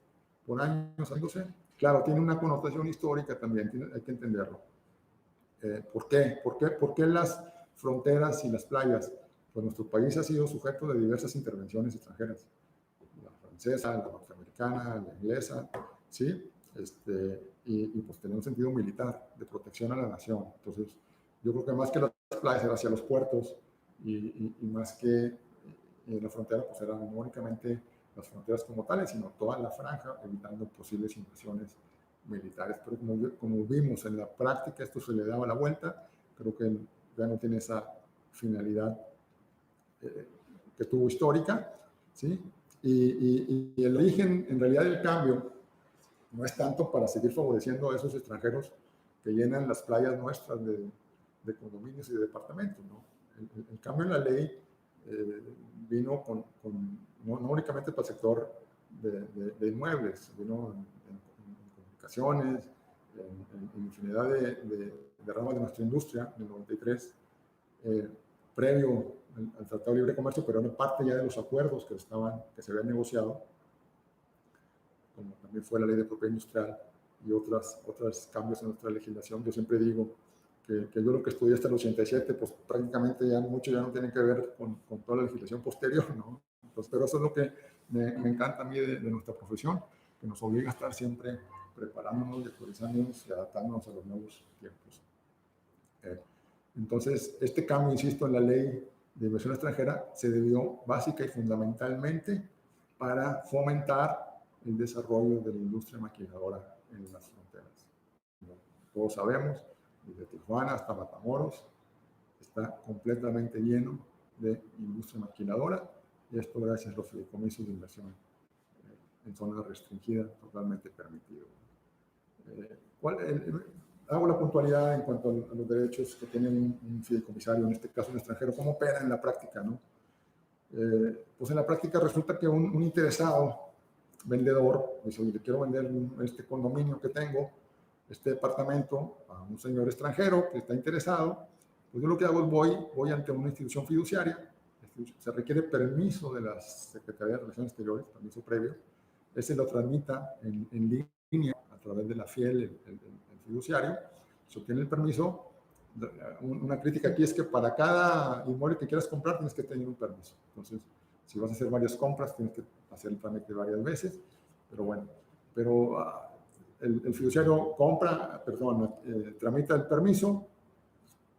A: por años. Entonces, claro, tiene una connotación histórica también, hay que entenderlo. ¿Por qué? ¿Por qué las fronteras y las playas? Pues nuestro país ha sido sujeto de diversas intervenciones extranjeras. francesa, la norteamericana, la inglesa, ¿sí? Y pues tenía un sentido militar de protección a la nación. Entonces, yo creo que más que las playas era hacia los puertos y más que la frontera, pues eran no únicamente las fronteras como tales, sino toda la franja, evitando posibles invasiones militares. Pero como vimos en la práctica, esto se le daba la vuelta. Creo que ya no tiene esa finalidad que tuvo histórica, ¿sí? Y el origen, en realidad, del cambio no es tanto para seguir favoreciendo a esos extranjeros que llenan las playas nuestras de condominios y de departamentos, ¿no? El cambio en la ley vino no únicamente para el sector de inmuebles, vino en comunicaciones, en infinidad de ramas de nuestra industria, en el 93, previo al Tratado de Libre Comercio, pero era parte ya de los acuerdos que se habían negociado, como también fue la Ley de Propiedad Industrial y otros cambios en nuestra legislación. Yo siempre digo que yo lo que estudié hasta el 87, pues prácticamente ya mucho ya no tiene que ver con toda la legislación posterior, ¿no? Entonces, pero eso es lo que me encanta a mí de nuestra profesión, que nos obliga a estar siempre preparándonos y actualizándonos y adaptándonos a los nuevos tiempos. Entonces, este cambio, insisto, en la ley de inversión extranjera se debió básica y fundamentalmente para fomentar el desarrollo de la industria maquiladora en las fronteras. Como todos sabemos, desde Tijuana hasta Matamoros está completamente lleno de industria maquiladora, y esto gracias a los fideicomisos de inversión en zona restringida, totalmente permitido. Hago la puntualidad en cuanto a los derechos que tiene un fideicomisario, en este caso un extranjero. ¿Cómo opera en la práctica, no? Pues en la práctica resulta que un interesado vendedor dice: oye, le quiero vender este condominio que tengo, este departamento, a un señor extranjero que está interesado. Pues yo lo que hago es voy ante una institución fiduciaria. Se requiere permiso de la Secretaría de Relaciones Exteriores, permiso previo. Ese lo tramita en línea a través de la FIEL, el fiduciario. Se obtiene el permiso. Una crítica aquí es que para cada inmueble que quieras comprar tienes que tener un permiso. Entonces, si vas a hacer varias compras, tienes que hacer el trámite varias veces. Pero bueno, el fiduciario tramita el permiso,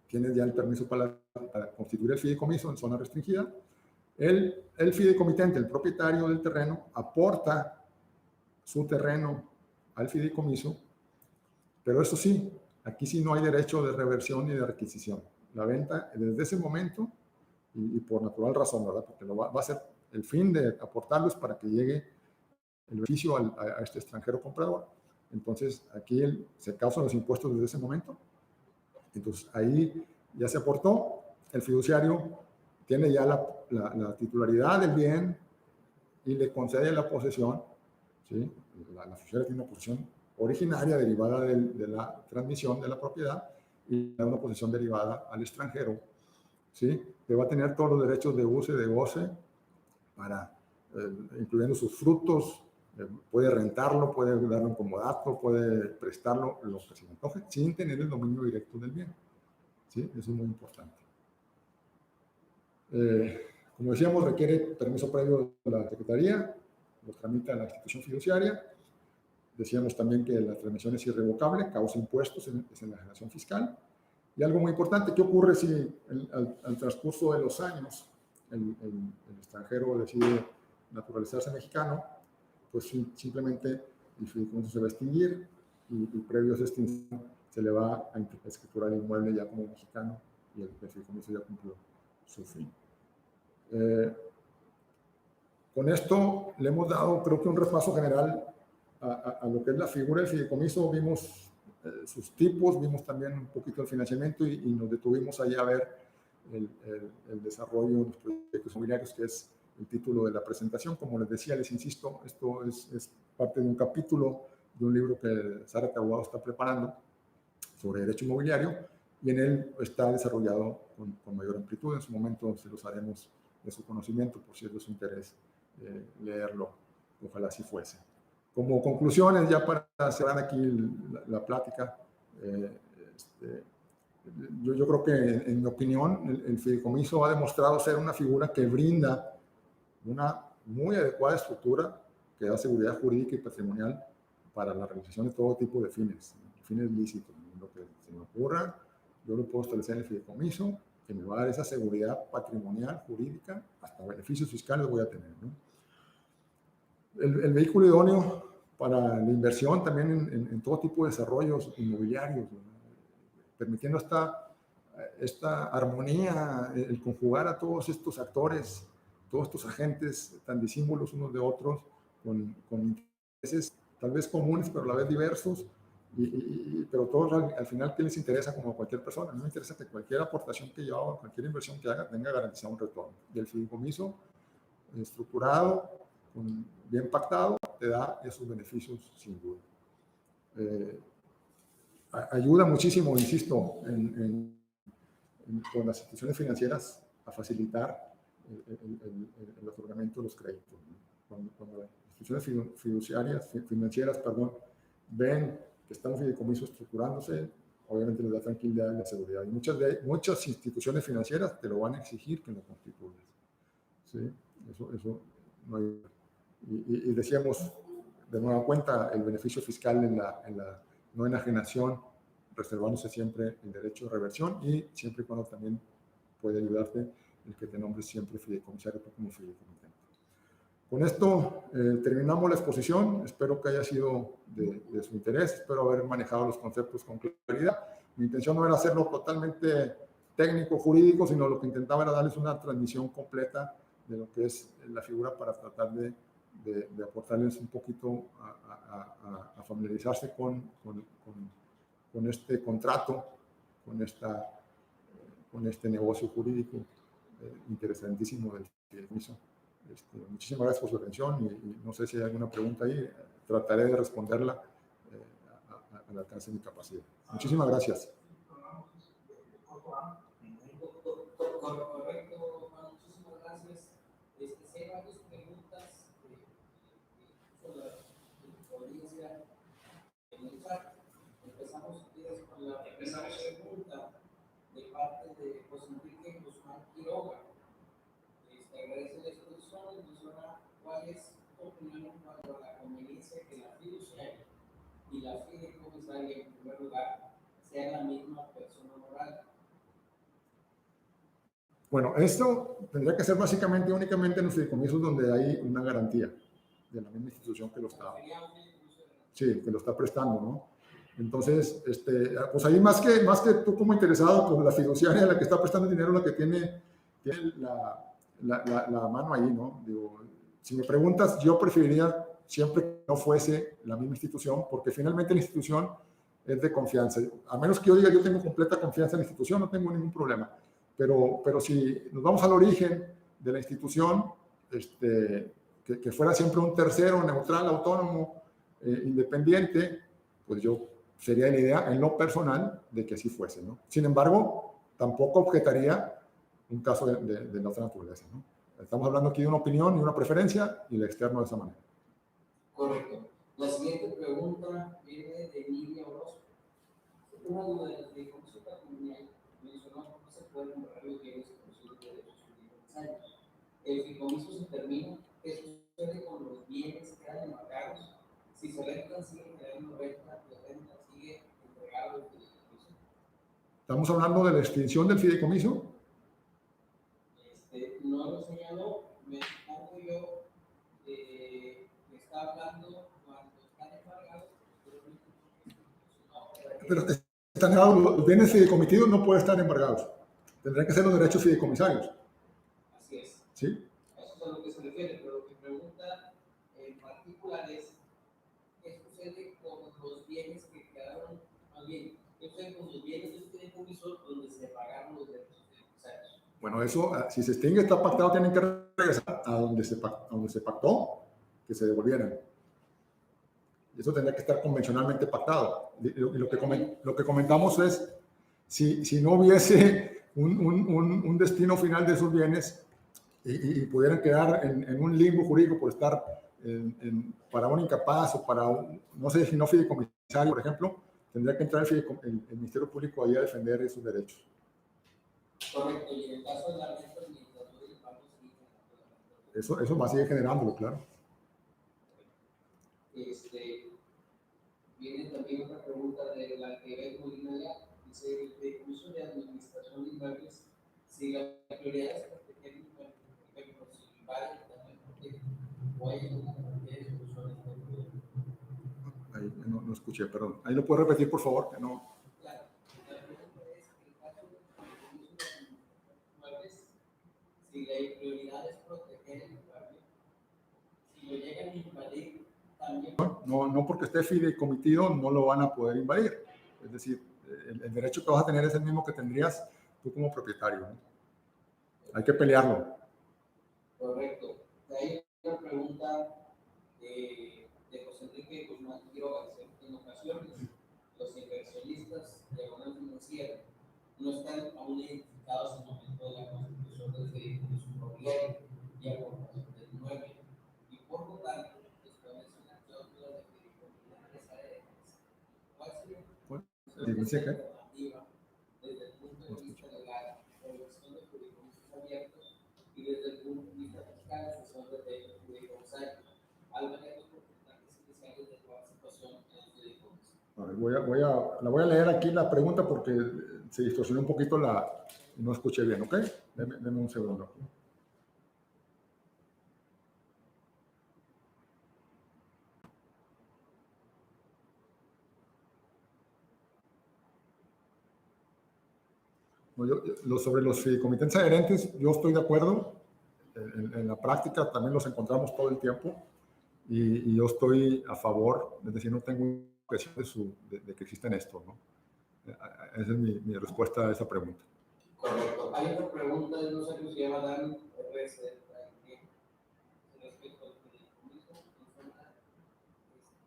A: tienes ya el permiso para constituir el fideicomiso en zona restringida. El fideicomitente, el propietario del terreno, aporta su terreno al fideicomiso, pero eso sí, aquí sí no hay derecho de reversión ni de requisición. La venta desde ese momento, y por natural razón, ¿verdad? Porque va a ser el fin de aportarlos para que llegue el beneficio a este extranjero comprador. Entonces, aquí se causan los impuestos desde ese momento. Entonces, ahí ya se aportó, el fiduciario tiene ya la titularidad del bien y le concede la posesión, ¿sí? La fiduciaria tiene una posesión originaria derivada de la transmisión de la propiedad y da una posesión derivada al extranjero, ¿sí? Que va a tener todos los derechos de uso y de goce, incluyendo sus frutos. Puede rentarlo, puede darlo en comodato, puede prestarlo, lo que se le antoje, sin tener el dominio directo del bien, ¿sí? Eso es muy importante. Como decíamos, requiere permiso previo de la Secretaría, lo tramita la institución fiduciaria. Decíamos también que la transmisión es irrevocable, causa impuestos es en la generación fiscal. Y algo muy importante, ¿qué ocurre si al transcurso de los años el extranjero decide naturalizarse mexicano? Pues simplemente el fideicomiso se va a extinguir y previo a esa extinción se le va a escriturar el inmueble ya como mexicano y el fideicomiso ya cumplió su fin. Con esto le hemos dado, creo que un repaso general a lo que es la figura del fideicomiso. Vimos sus tipos, vimos también un poquito el financiamiento y nos detuvimos allá a ver el desarrollo de los proyectos inmobiliarios, que es el título de la presentación. Como les decía, les insisto, esto es parte de un capítulo de un libro que Sara Tahuado está preparando sobre derecho inmobiliario, y en él está desarrollado con mayor amplitud. En su momento se los haremos de su conocimiento, por si es de su interés leerlo, ojalá así fuese. Como conclusiones, ya para cerrar aquí la plática, yo creo que, en mi opinión, el fideicomiso ha demostrado ser una figura que brinda una muy adecuada estructura que da seguridad jurídica y patrimonial para la realización de todo tipo de fines lícitos. Lo que se me ocurra, yo lo puedo establecer en el fideicomiso, que me va a dar esa seguridad patrimonial, jurídica, hasta beneficios fiscales voy a tener, ¿no? El vehículo idóneo para la inversión también en todo tipo de desarrollos inmobiliarios, ¿no? Permitiendo esta armonía, el conjugar a todos estos actores, todos estos agentes tan disímbolos unos de otros, con intereses tal vez comunes, pero a la vez diversos, pero todos al final, ¿qué les interesa como a cualquier persona? No me interesa que cualquier aportación que yo haga, cualquier inversión que haga, tenga garantizado un retorno. Y el fideicomiso estructurado, bien pactado, te da esos beneficios sin duda. Ayuda muchísimo, insisto, con las instituciones financieras a facilitar el otorgamiento de los créditos, ¿no? Cuando las instituciones financieras, ven que está un fideicomiso estructurándose, obviamente les da tranquilidad y la seguridad. Y muchas instituciones financieras te lo van a exigir que lo constituyas. ¿Sí? Eso no hay. Y decíamos, de nueva cuenta, el beneficio fiscal en la no enajenación, reservándose siempre el derecho de reversión y siempre y cuando también puede ayudarte el que te nombres siempre fideicomisario como fideicomitente. Con esto terminamos la exposición. Espero que haya sido de su interés. Espero haber manejado los conceptos con claridad. Mi intención no era hacerlo totalmente técnico, jurídico, sino lo que intentaba era darles una transmisión completa de lo que es la figura para tratar de aportarles un poquito a familiarizarse con este contrato, con este negocio jurídico interesantísimo del fideicomiso. Muchísimas gracias por su atención y no sé si hay alguna pregunta ahí. Trataré de responderla al alcance de mi capacidad. Muchísimas gracias.
B: Correcto, Juan, muchísimas gracias. Si hay varias preguntas sobre la audiencia en el chat. Empezamos con la primera pregunta de parte de José Enrique Guzmán Quiroga. Agradece la exposición y menciona cuál es tu opinión en cuanto a la conveniencia que la fiduciaria y la fideicomisaria, en primer lugar, sean la misma persona moral.
A: Bueno, esto tendría que ser básicamente únicamente en los fideicomisos donde hay una garantía de la misma institución que lo está, sí, que lo está prestando, ¿no? Entonces, pues ahí más que tú como interesado, pues la fiduciaria, la que está prestando dinero, la que tiene la mano ahí, ¿no? Digo, si me preguntas, yo preferiría siempre que no fuese la misma institución, porque finalmente la institución es de confianza. A menos que yo diga, yo tengo completa confianza en la institución, no tengo ningún problema. Pero si nos vamos al origen de la institución, que fuera siempre un tercero neutral, autónomo, independiente, pues yo sería la idea en lo personal de que así fuese, ¿no? Sin embargo, tampoco objetaría un caso de la otra naturaleza, ¿no? Estamos hablando aquí de una opinión y una preferencia y el externo de esa manera.
B: Correcto. La siguiente pregunta viene de Nidia Orozco. Una duda de la fideicomiso patrimonial mencionó que se pueden borrar los bienes conocidos de derechos fideicomisarios. El fideicomiso se termina. ¿Qué sucede con los bienes que quedan embargados? Si se rentan, sigue generando renta, la renta sigue entregada al fideicomiso.
A: ¿Estamos hablando de la extinción del fideicomiso?
B: No lo señaló, me supongo yo, está hablando cuando están embargados,
A: pero están los bienes fideicomitidos no pueden estar embargados. Tendrán que ser los derechos fideicomisarios.
B: Así es.
A: ¿Sí?
B: Eso es a lo que se refiere, pero lo que pregunta en particular es ¿qué sucede con los bienes que quedaron, más bien, qué sucede con los bienes del fideicomiso donde se pagaron los derechos fideicomisarios?
A: Bueno, eso, si se extingue, está pactado, tienen que regresar a donde se pactó, que se devolvieran. Eso tendría que estar convencionalmente pactado. Y lo que comentamos es, si no hubiese un destino final de esos bienes y pudieran quedar en un limbo jurídico por estar para un incapaz o para no sé, si no fideicomisario, por ejemplo, tendría que entrar el Ministerio Público ahí a defender esos derechos.
B: Correcto, y en el caso de la renta,
A: eso va a seguir generándolo, claro.
B: Viene también otra pregunta de la que ve Molina ya. Dice, el fideicomiso de administración de inmuebles, si la prioridad es proteger inmuebles, por ejemplo, si vale también protege, o hay alguna cantidad de soluciones dentro de...
A: Ahí no escuché, perdón. Ahí lo puedo repetir, por favor, que no.
B: Claro, la pregunta es, en el caso del fideicomiso de administración de inmuebles, si la prioridad es proteger el inmueble, si lo llegan a invadir, también...
A: No porque esté fideicomitido no lo van a poder invadir. Es decir, el derecho que vas a tener es el mismo que tendrías tú como propietario, ¿no? Hay que pelearlo.
B: Correcto. De ahí una pregunta de José Enrique Guzmán Quiroga. En ocasiones, los inversionistas de una financiera no están aún identificados en el momento de la constitución de su propiedad y aportación del inmueble. Y por lo tanto, establece una cláusula de fideicomiso necesaria. ¿Cuál sería la alternativa desde el punto de vista legal, regulación de fideicomisos abiertos y desde el punto de vista fiscal, asesor de fideicomisario, al manejo de porcentajes iniciales de participación en el fideicomiso?
A: La voy a leer aquí la pregunta porque se distorsionó un poquito no escuché bien, ¿ok? Deme un segundo. Sobre los fideicomitentes adherentes, yo estoy de acuerdo. En la práctica también los encontramos todo el tiempo y yo estoy a favor, es decir, no tengo impresión de que existen estos, ¿no? Esa es mi respuesta a esa pregunta.
B: Correcto. Hay otra pregunta de un usuario que se llama Dan RZ, respecto al fideicomiso en zona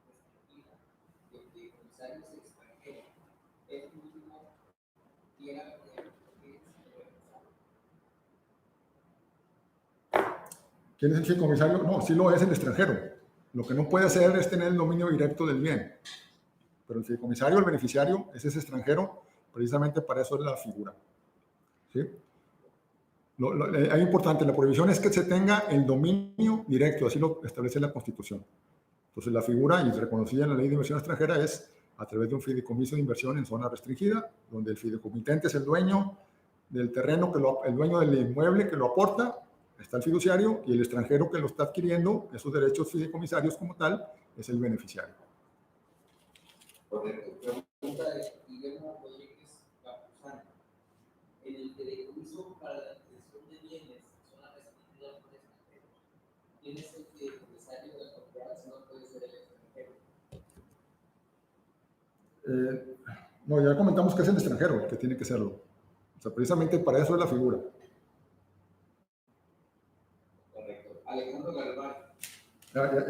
B: restringida de fideicomisarios extranjeros. Es último quiera
A: ¿Quién es el fideicomisario? No, sí lo es el extranjero. Lo que no puede hacer es tener el dominio directo del bien. Pero el fideicomisario, el beneficiario, es ese extranjero, precisamente para eso es la figura. ¿Sí? Es importante, la prohibición es que se tenga el dominio directo, así lo establece la Constitución. Entonces, la figura, y reconocida en la Ley de Inversión Extranjera, es a través de un fideicomiso de inversión en zona restringida, donde el fideicomitente es el dueño del terreno, el dueño del inmueble que lo aporta, está el fiduciario, y el extranjero que lo está adquiriendo, esos derechos fideicomisarios como tal, es el beneficiario.
B: Correcto. Pregunta de Guillermo Rodríguez Capuzano. En el fideicomiso para la adquisición de bienes, zona restringida por extranjeros, ¿quién es el fideicomisario de la propiedad si no puede ser el extranjero?
A: No, ya comentamos que es el extranjero el que tiene que serlo. O sea, precisamente para eso es la figura.
B: Correcto. Alejandro Galván.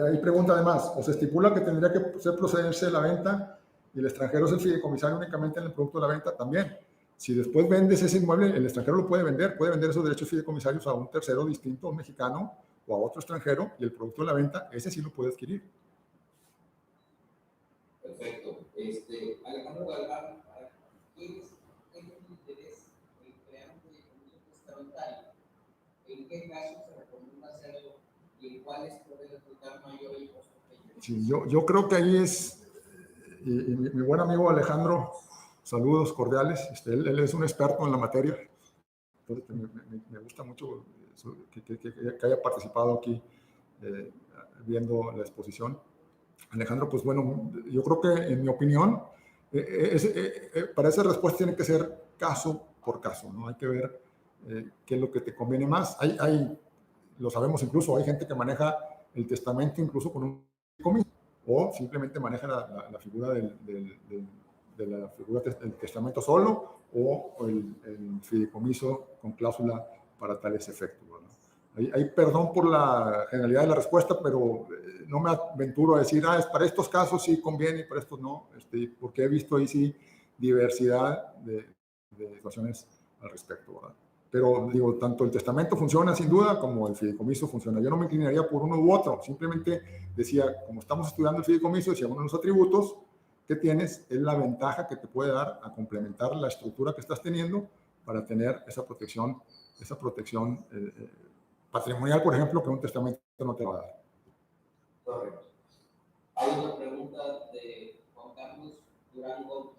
A: Hay pregunta además, o se estipula que tendría que ser procedencia de la venta y el extranjero es el fideicomisario únicamente en el producto de la venta también. Si después vendes ese inmueble, el extranjero lo puede vender esos derechos fideicomisarios a un tercero distinto, a un mexicano o a otro extranjero, y el producto de la venta, ese sí lo puede adquirir.
B: Perfecto. Alejandro Galván, ¿quién tiene un interés en crear un fideicomiso testamentario? ¿En qué casos se recomienda hacerlo y en cuáles puede resultar mayor el costo?
A: Sí, yo creo que ahí es, y mi buen amigo Alejandro, saludos cordiales, él es un experto en la materia, entonces me gusta mucho que haya participado aquí viendo la exposición. Alejandro, pues bueno, yo creo que en mi opinión, para esa respuesta tiene que ser caso por caso, ¿no? Hay que ver qué es lo que te conviene más. Lo sabemos incluso, hay gente que maneja el testamento incluso con un fideicomiso, o simplemente maneja la figura del testamento solo, o el fideicomiso con cláusula para tales efectos, ¿no? Hay perdón por la generalidad de la respuesta, pero no me aventuro a decir, es para estos casos sí conviene y para estos no, porque he visto ahí sí diversidad de situaciones al respecto, ¿verdad? Pero digo, tanto el testamento funciona sin duda como el fideicomiso funciona. Yo no me inclinaría por uno u otro, simplemente decía, como estamos estudiando el fideicomiso, decía, uno de los atributos que tienes es la ventaja que te puede dar a complementar la estructura que estás teniendo para tener esa protección patrimonial, por ejemplo, que un testamento no te va a dar.
B: Correcto. Hay una pregunta de Juan Carlos Durán Gómez.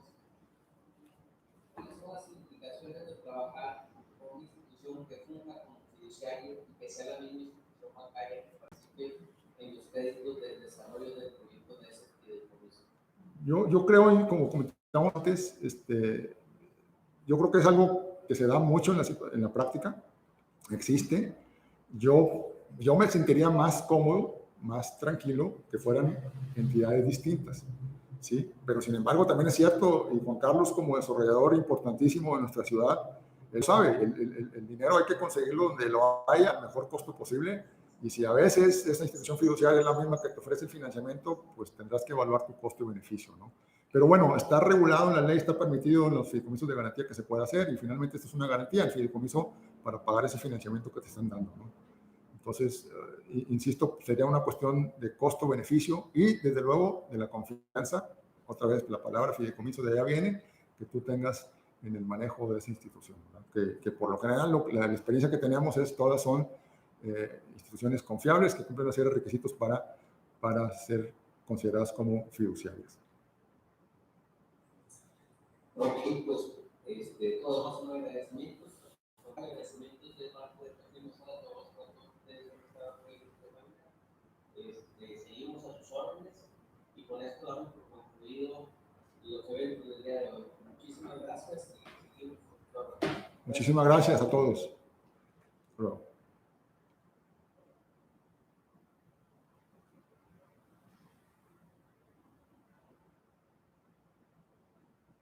B: ¿Cuáles son las implicaciones de trabajar con una institución que funja como fiduciario y que sea la misma institución bancaria que participe en los créditos de desarrollo del proyecto de ese fideicomiso?
A: Yo creo, y como comentamos antes, yo creo que es algo que se da mucho en la práctica, existe. Yo me sentiría más cómodo, más tranquilo, que fueran entidades distintas, ¿sí? Pero sin embargo también es cierto, y Juan Carlos como desarrollador importantísimo de nuestra ciudad, él sabe, el dinero hay que conseguirlo donde lo haya, al mejor costo posible, y si a veces esa institución fiduciaria es la misma que te ofrece el financiamiento, pues tendrás que evaluar tu costo y beneficio, ¿no? Pero bueno, está regulado en la ley, está permitido en los fideicomisos de garantía que se pueda hacer, y finalmente esto es una garantía, el fideicomiso para pagar ese financiamiento que te están dando, ¿no? Entonces, insisto, sería una cuestión de costo-beneficio y, desde luego, de la confianza. Otra vez, la palabra fideicomiso de allá viene, que tú tengas en el manejo de esa institución, ¿no? Que por lo general, la experiencia que tenemos es todas son instituciones confiables que cumplen una serie de requisitos para ser consideradas como fiduciarias.
B: Ok, pues todos son agradecimientos. Agradecimientos de parte de todos ustedes que estaban muy seguimos a sus órdenes y con esto damos por concluido los eventos del día de hoy. Muchísimas gracias y seguimos.
A: Muchísimas gracias a todos.